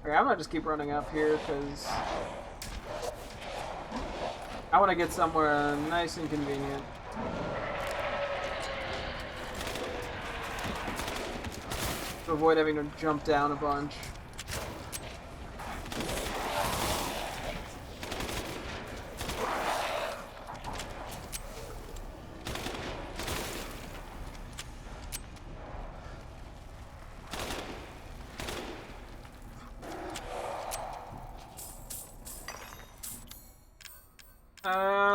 Okay, I'm gonna just keep running up here because I want to get somewhere nice and convenient. To avoid having to jump down a bunch.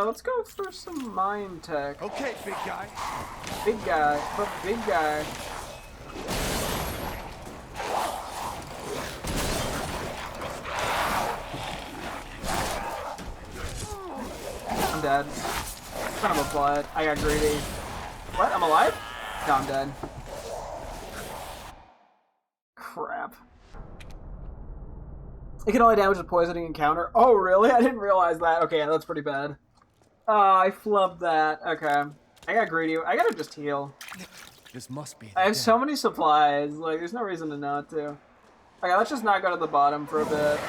Let's go for some mine tech. Okay, big guy. Big guy, but big guy. I'm dead. Son of a butt. I got greedy. What? I'm alive? No, I'm dead. Crap. It can only damage a poisoning encounter. Oh, really? I didn't realize that. Okay, yeah, that's pretty bad. I flubbed that. Okay. I got greedy. I gotta just heal. This must be. I have so many supplies. Like, there's no reason to not to. Okay, let's just not go to the bottom for a bit.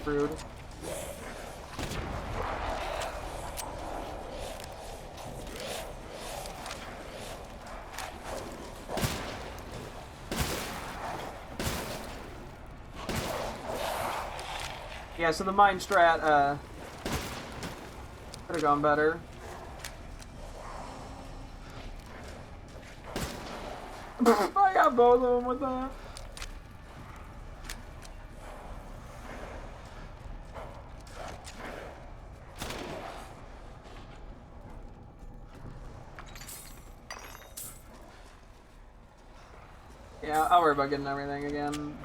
Rude. Yeah, so the mine strat, could have gone better. I got both of them with that. Yeah, I'll worry about getting everything again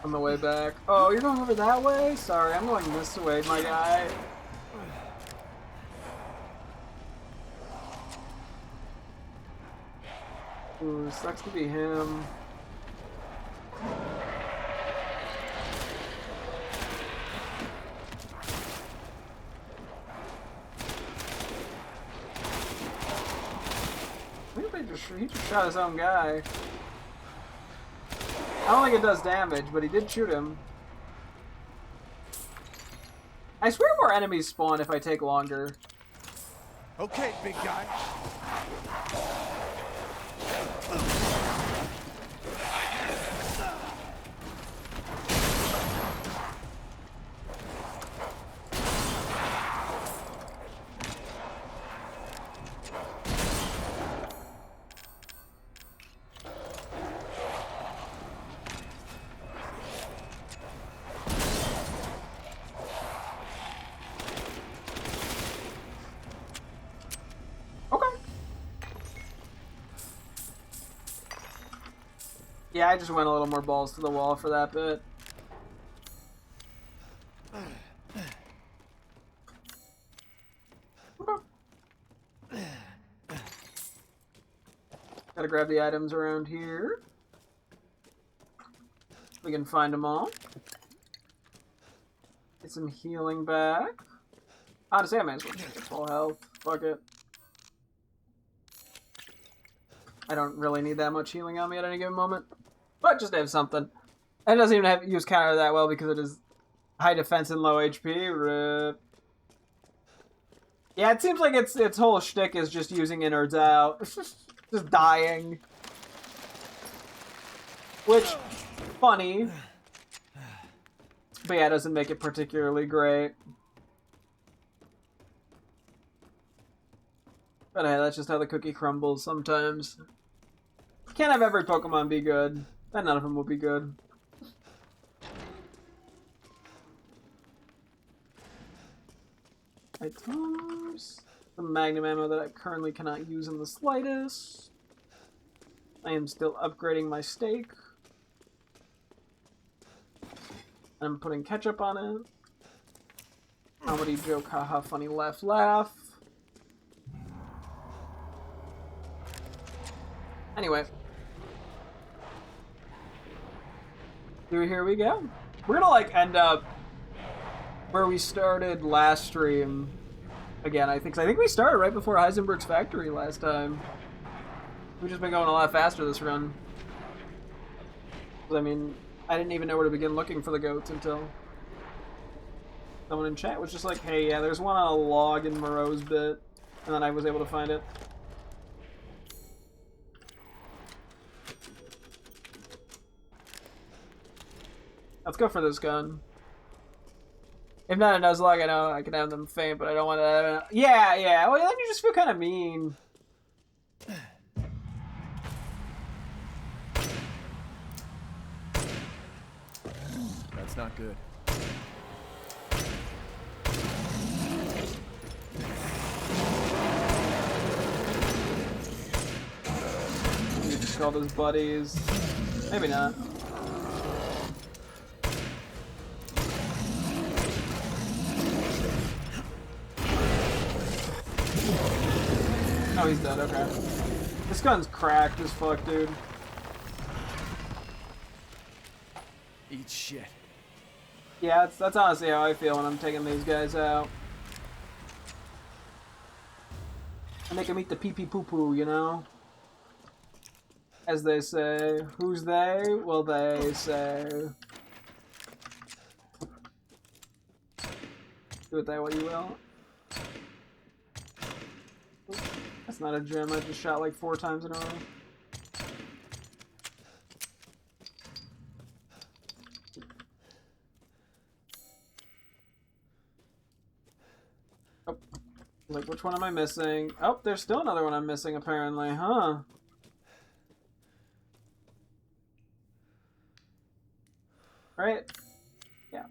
on the way back. Oh, you're going over that way? Sorry, I'm going this way, my guy. Ooh, sucks to be him. He just shot his own guy. I don't think it does damage, but he did shoot him. I swear more enemies spawn if I take longer. Okay, big guy. Yeah, I just went a little more balls to the wall for that bit. Gotta grab the items around here. We can find them all. Get some healing back. Honestly, I might as well just get full health. Fuck it. I don't really need that much healing on me at any given moment. But just to have something. And it doesn't even have use counter that well because it is high defense and low HP. Rip. Yeah, it seems like its whole shtick is just using innards out. Just dying. Which, funny. But yeah, it doesn't make it particularly great. But hey, that's just how the cookie crumbles sometimes. Can't have every Pokemon be good. Then none of them will be good. Items. The Magnum ammo that I currently cannot use in the slightest. I am still upgrading my steak. I'm putting ketchup on it. Comedy joke, haha, funny laugh, laugh. Anyway. Here we go. We're gonna, like, end up where we started last stream. Again, I think we started right before Heisenberg's factory last time. We've just been going a lot faster this run. I mean, I didn't even know where to begin looking for the goats until someone in chat was just like, hey, yeah, there's one on a log in Moreau's bit. And then I was able to find it. Let's go for this gun. If not a Nuzlocke, I know I can have them faint, but I don't want to... Yeah. Well, then you just feel kind of mean. That's not good. You just called his buddies. Maybe not. Oh, he's dead, okay. This gun's cracked as fuck, dude. Eat shit. Yeah, that's honestly how I feel when I'm taking these guys out. I make them eat the pee-pee poo-poo, you know? As they say. Who's they? Well, they say. Do with that what you will. That's not a gem, I just shot like 4 times in a row. Oh. Like, which one am I missing? Oh, there's still another one I'm missing, apparently, huh? Right? Yeah.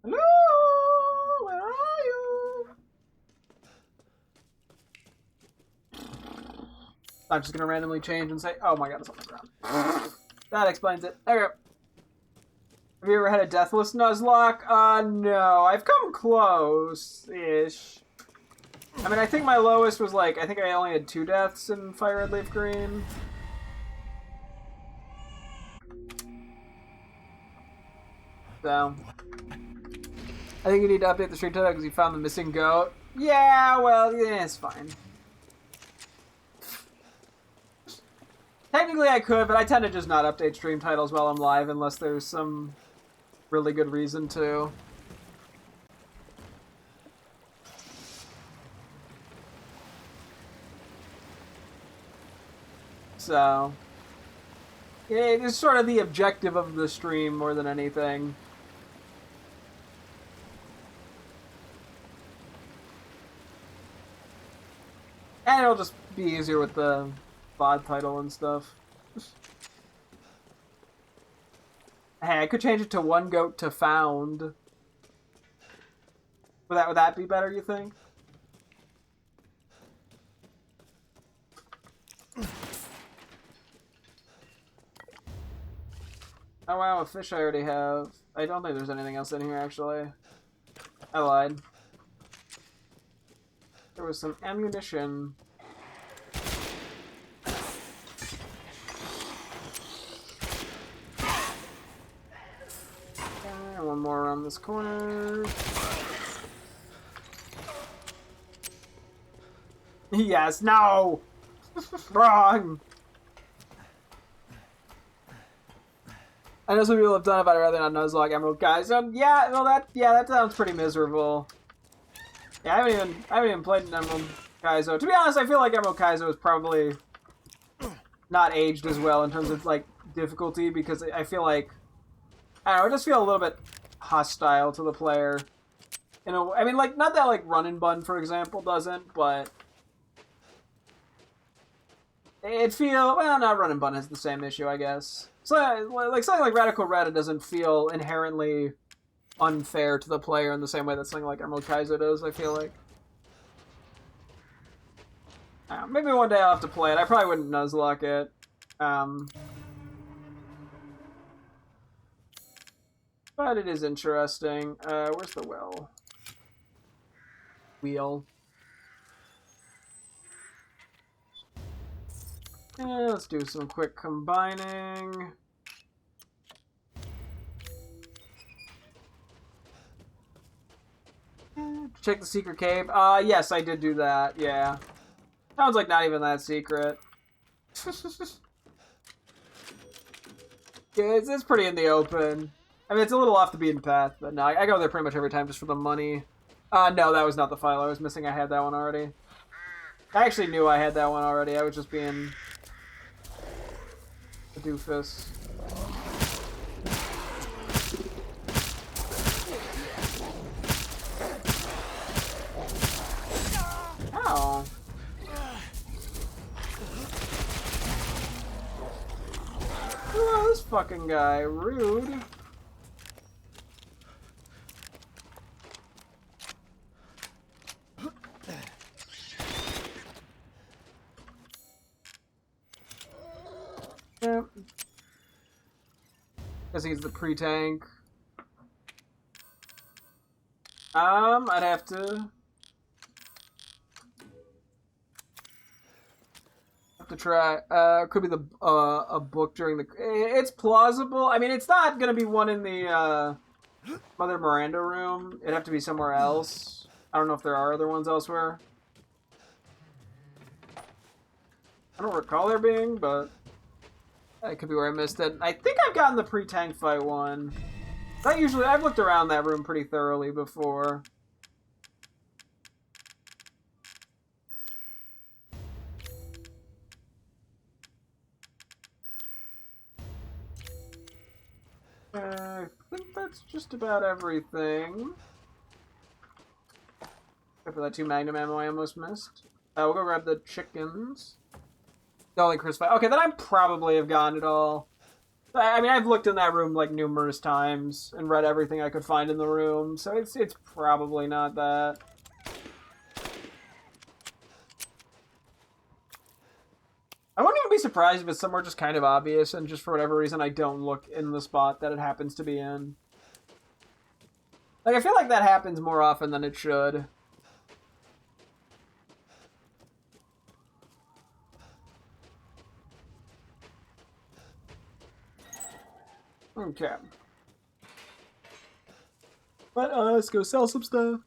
Hello? Where are you? I'm just gonna randomly change and say, oh my god, it's on the ground. That explains it. Okay. Have you ever had a deathless Nuzlocke? No. I've come close-ish. I mean, I think my lowest was like, I think I only had 2 deaths in Fire Red Leaf Green. So, I think you need to update the stream title because you found the missing goat. Yeah, well, yeah, it's fine. Technically I could, but I tend to just not update stream titles while I'm live unless there's some really good reason to. So, yeah, it's sort of the objective of the stream more than anything. And it'll just be easier with the VOD title and stuff. Hey, I could change it to one goat to found. Would that be better, you think? Oh wow, a fish I already have. I don't think there's anything else in here, actually. I lied. There was some ammunition. Okay, one more around this corner. Yes, no! Wrong! I know some people have done it, but I'd rather not Nuzlocke Emerald guys. Yeah, well that sounds pretty miserable. Yeah, I haven't even played an Emerald Kaizo. To be honest, I feel like Emerald Kaizo is probably not aged as well in terms of like difficulty because I feel like I don't know, I just feel a little bit hostile to the player. You know, I mean, like not that like Run and Bun, for example, doesn't, but it feel well. Not Run and Bun has the same issue, I guess. So like something like Radical Red doesn't feel inherently unfair to the player in the same way that something like Emerald Kaizo does, I feel like. Maybe one day I'll have to play it. I probably wouldn't Nuzlocke it. But it is interesting. Where's the well? Wheel. Let's do some quick combining. Check the secret cave. Yes, I did do that. Yeah. Sounds like not even that secret. Yeah, it's pretty in the open. I mean, it's a little off the beaten path, but no, I go there pretty much every time just for the money. No, that was not the file I was missing. I had that one already. I actually knew I had that one already. I was just being a doofus. Oh. Oh, this fucking guy. Rude. Yep. Guess he's the pre-tank. I'd have to try. Could be the a book during the. It's plausible. I mean, it's not gonna be one in the Mother Miranda room. It'd have to be somewhere else. I don't know if there are other ones elsewhere. I don't recall there being, but that could be where I missed it. I think I've gotten the pre-tank fight one. I've looked around that room pretty thoroughly before. I think that's just about everything. Except for that 2 Magnum ammo I almost missed. We'll go grab the chickens. Only Chris fight. Okay, then I probably have gotten it all. I mean, I've looked in that room like numerous times and read everything I could find in the room, so it's probably not that. I wouldn't even be surprised if it's somewhere just kind of obvious and just for whatever reason I don't look in the spot that it happens to be in. Like, I feel like that happens more often than it should. Okay. But let's go sell some stuff.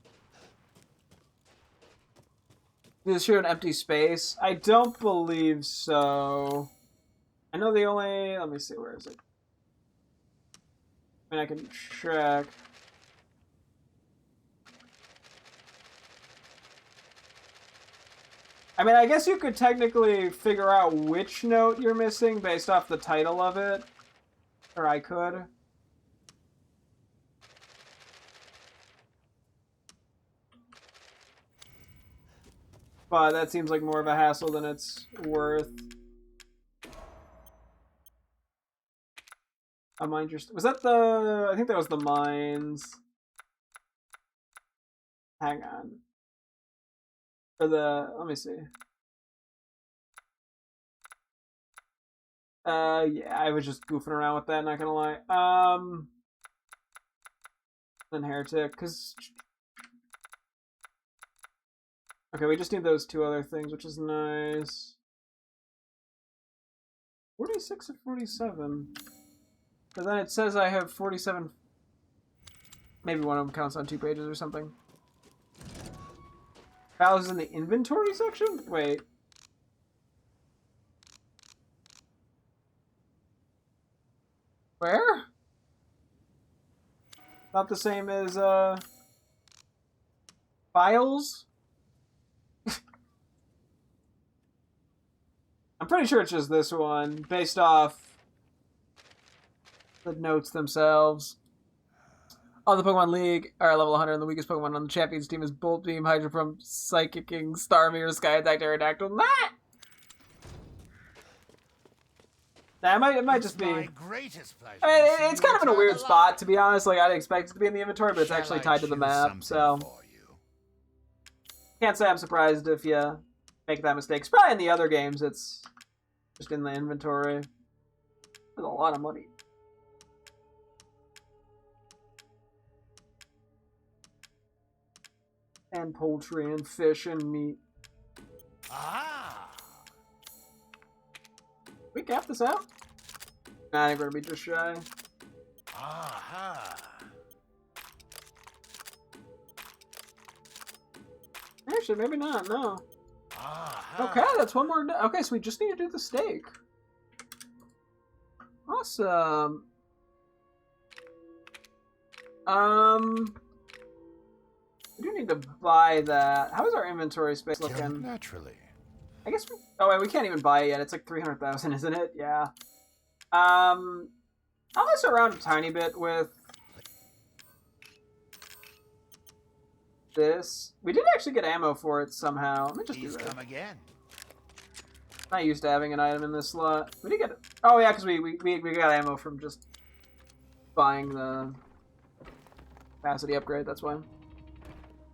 Does it show an empty space? I don't believe so. I know the only... Let me see, where is it? I mean, I can check. I mean, I guess you could technically figure out which note you're missing based off the title of it. Or I could. But that seems like more of a hassle than it's worth. A mine just... Was that the... I think that was the mines. Hang on. Or the... Let me see. Yeah, I was just goofing around with that, not gonna lie. Then Heretic, because... Okay, we just need those 2 other things, which is nice. 46 and 47. But then it says I have 47... Maybe one of them counts on 2 pages or something. Files in the inventory section? Wait. Where? Not the same as, files? I'm pretty sure it's just this one, based off the notes themselves. On the Pokemon League are level 100, and the weakest Pokemon on the Champions team is Bolt Beam, Hydro Pump, Psychicking, Starmie, Sky Attack, Aerodactyl. Nah! It might just be... My greatest pleasure. I mean, it's kind of in a weird spot, to be honest. Like, I'd expect it to be in the inventory, but it's actually tied to the map, so... Can't say I'm surprised if you make that mistake. It's probably in the other games, it's just in the inventory. There's a lot of money. And poultry and fish and meat. Ah! We cap this out? Nah, I think we're gonna be just shy. Aha! Actually, maybe not, no. Aha! Okay, that's one more. Okay, so we just need to do the steak. Awesome. We do need to buy that. How is our inventory space looking? Naturally. I guess we... Oh, wait, we can't even buy it yet. It's like 300,000, isn't it? Yeah. I'll mess around a tiny bit with this. We did actually get ammo for it somehow. Let me just do He's that. come again. Not used to having an item in this slot. We did get it. Oh, yeah, because we got ammo from just buying the capacity upgrade. That's why.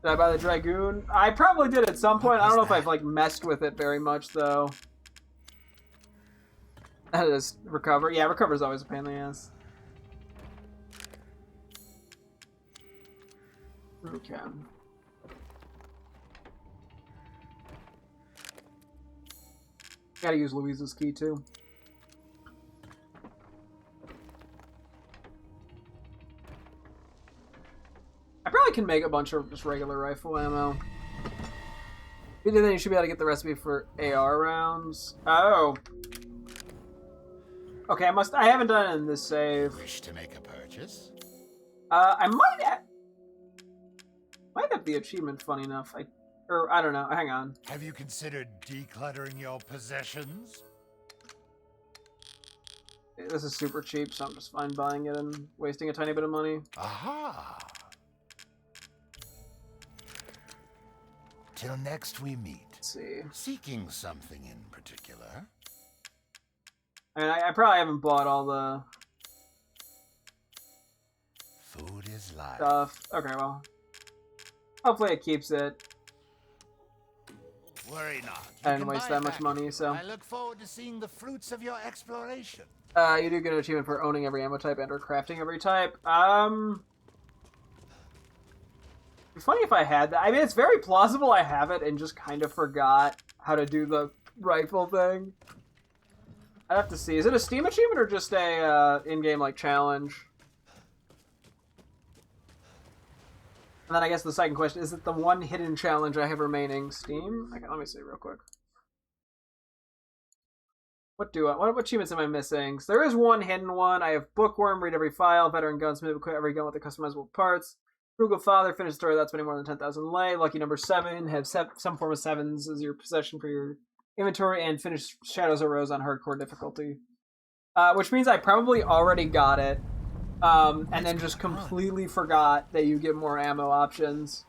Did I buy the Dragoon? I probably did at some point. I don't know if I've like messed with it very much though. That is recover. Yeah, recover's always a pain in the ass. we can. Gotta use Louise's key, too. I probably can make a bunch of just regular rifle ammo. If you do, then you should be able to get the recipe for AR rounds. Oh. Okay, I haven't done it in this save. Wish to make a purchase? I might have the achievement, funny enough. I don't know. Hang on. Have you considered decluttering your possessions? This is super cheap, so I'm just fine buying it and wasting a tiny bit of money. Aha! Till next we meet. Let's see. Seeking something in particular? I mean, I probably haven't bought all the Food is life. stuff. Okay, well. Hopefully it keeps it. Worry not. I didn't waste that much money, so. I look forward to seeing the fruits of your exploration. You do get an achievement for owning every ammo type and or crafting every type. It'd be funny if I had that. I mean, it's very plausible I have it and just kind of forgot how to do the rifle thing. I'd have to see. Is it a Steam achievement or just a in-game like challenge? And then I guess the second question, is it the one hidden challenge I have remaining? Steam? Okay, let me see real quick. What achievements am I missing? So there is one hidden one. I have Bookworm, read every file, Veteran Gunsmith, equip every gun with the customizable parts. Frugal Father, finish story without spending more than 10,000 lei. Lucky number 7, have some form of 7s as your possession for your inventory, and finish Shadows of Rose on hardcore difficulty. Which means I probably already got it. And then just completely forgot that you get more ammo options.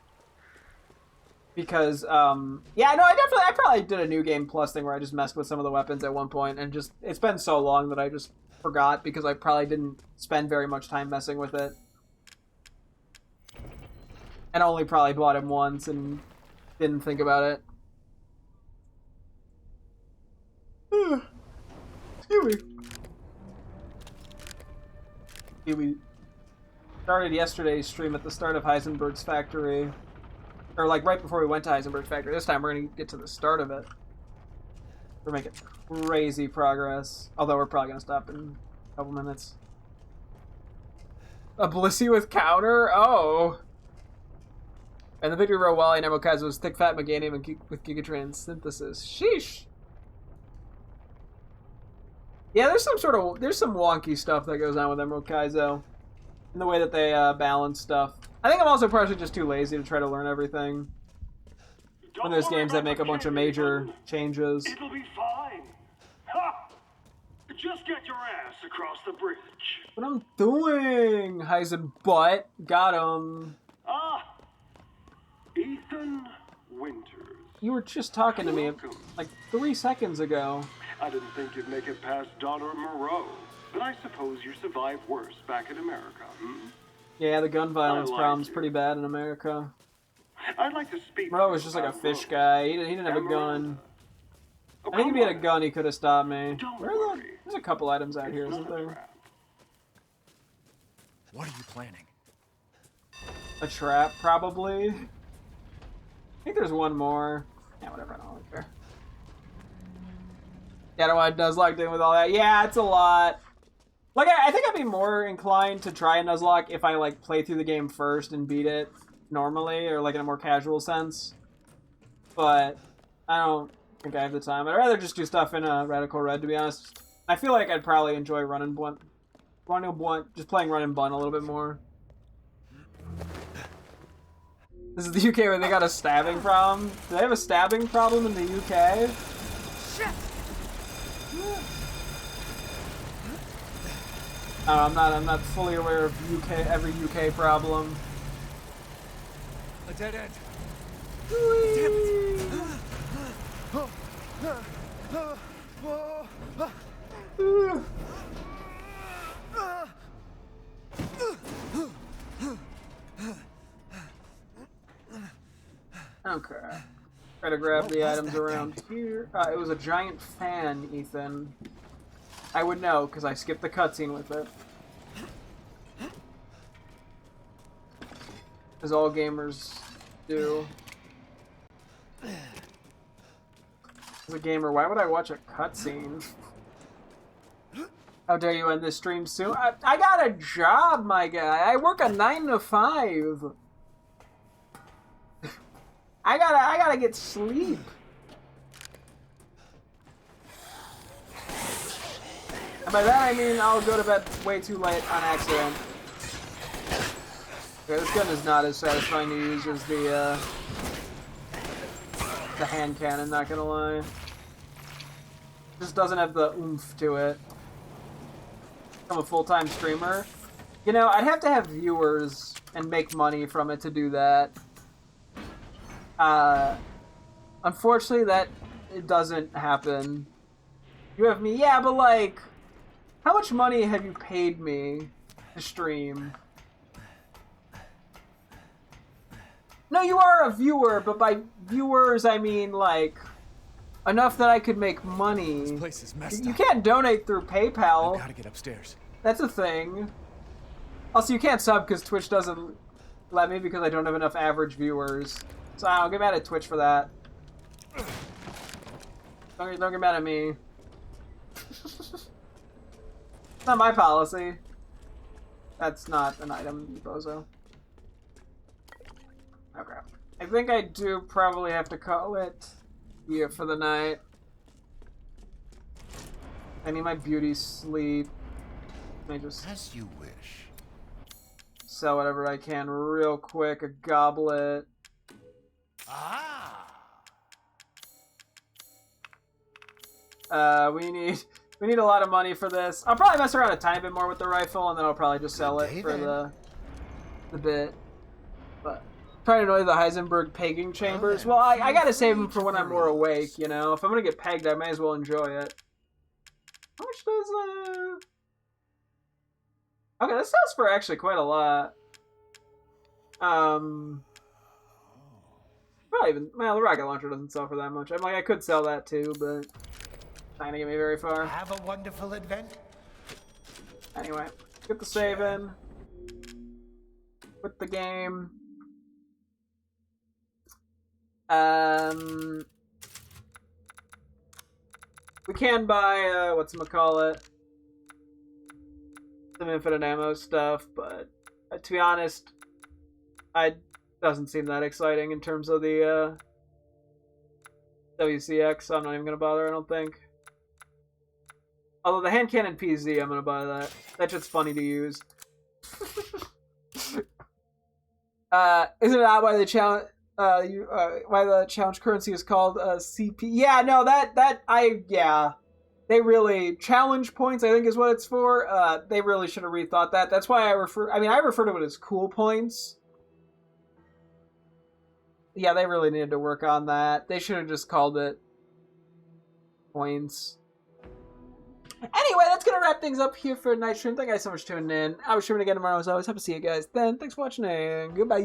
Because, yeah, no, I probably did a New Game Plus thing where I just messed with some of the weapons at one point, and just, it's been so long that I just forgot, because I probably didn't spend very much time messing with it. And only probably bought him once and didn't think about it. Excuse me. We started yesterday's stream at the start of Heisenberg's Factory. Or, like, right before we went to Heisenberg's Factory. This time we're going to get to the start of it. We're making crazy progress. Although we're probably going to stop in a couple minutes. A Blissey with counter? Oh! And the Victory Row Wally and Emerald was Thick Fat Meganium and with Gigatron Synthesis. Sheesh! Yeah, there's some wonky stuff that goes on with Emerald Kaizo. In the way that they balance stuff. I think I'm also partially just too lazy to try to learn everything. When there's games that make a bunch of major changes. It'll be fine. Ha! Just get your ass across the bridge. What I'm doing, Heisenbutt. Got him. Ah, Ethan Winters. You were just talking to me like 3 seconds ago. I didn't think you'd make it past Daughter Moreau, but I suppose you survived worse back in America, hmm? Yeah, the gun violence I like problem's you. pretty bad in America. I'd like to speak. Moreau was just like a fish guy. He didn't have a gun. I think if he had a gun, he could have stopped me. There's a couple items out here, isn't there? What are you planning? A trap, probably. I think there's one more. Yeah, whatever, I don't really care. Yeah, I don't know what Nuzlocke doing with all that. Yeah, it's a lot. Like, I think I'd be more inclined to try a Nuzlocke if I, like, play through the game first and beat it normally, or, like, in a more casual sense. But I don't think I have the time. I'd rather just do stuff in Radical Red, to be honest. I feel like I'd probably enjoy just playing Run and Bun a little bit more. This is the UK where they got a stabbing problem. Do they have a stabbing problem in the UK? Shit! I'm not fully aware of every UK problem. A dead end. Okay. Try to grab the items around here. It was a giant fan, Ethan. I would know, because I skipped the cutscene with it. As all gamers do. As a gamer, why would I watch a cutscene? How dare you end this stream soon? I got a job, my guy. I work a 9 to 5. I gotta get sleep. And by that I mean I'll go to bed way too late on accident. Okay, this gun is not as satisfying to use as the hand cannon, not gonna lie. Just doesn't have the oomph to it. I'm a full-time streamer. You know, I'd have to have viewers and make money from it to do that. Unfortunately, it doesn't happen. You have me, yeah, but like, how much money have you paid me to stream? No, you are a viewer, but by viewers I mean like enough that I could make money. This place is messed You up. can't donate through PayPal. I gotta get upstairs. That's a thing. Also, you can't sub because Twitch doesn't let me because I don't have enough average viewers. So I'll get mad at Twitch for that. Don't get mad at me. It's not my policy. That's not an item, you bozo. Okay. I think I do probably have to call it here for the night. I need my beauty sleep. Let me just As you wish. sell whatever I can real quick. A goblet. Ah! We need a lot of money for this. I'll probably mess around a tiny bit more with the rifle, and then I'll probably just sell it for the bit. But trying to annoy the Heisenberg pegging chambers. Well, I gotta save them for when I'm more awake. You know, if I'm gonna get pegged, I may as well enjoy it. How much does Okay, this sells for actually quite a lot. Probably even, well, the rocket launcher doesn't sell for that much. I'm like, I could sell that too, but not gonna get me very far. Have a wonderful adventure. Anyway, get the save in. Quit the game. We can buy, whatchamacallit, some infinite ammo stuff, but to be honest, it doesn't seem that exciting in terms of the WCX, so I'm not even going to bother, I don't think. Although the hand cannon PZ, I'm going to buy that. That shit's funny to use. Isn't it odd why the challenge... why the challenge currency is called CP? Yeah, no, yeah. They really, challenge points, I think is what it's for. They really should have rethought that. That's why I refer to it as cool points. Yeah, they really needed to work on that. They should have just called it points. Anyway, that's gonna wrap things up here for night stream. Thank you guys so much for tuning in. I'll be streaming again tomorrow as always. Hope to see you guys then. Thanks for watching and goodbye.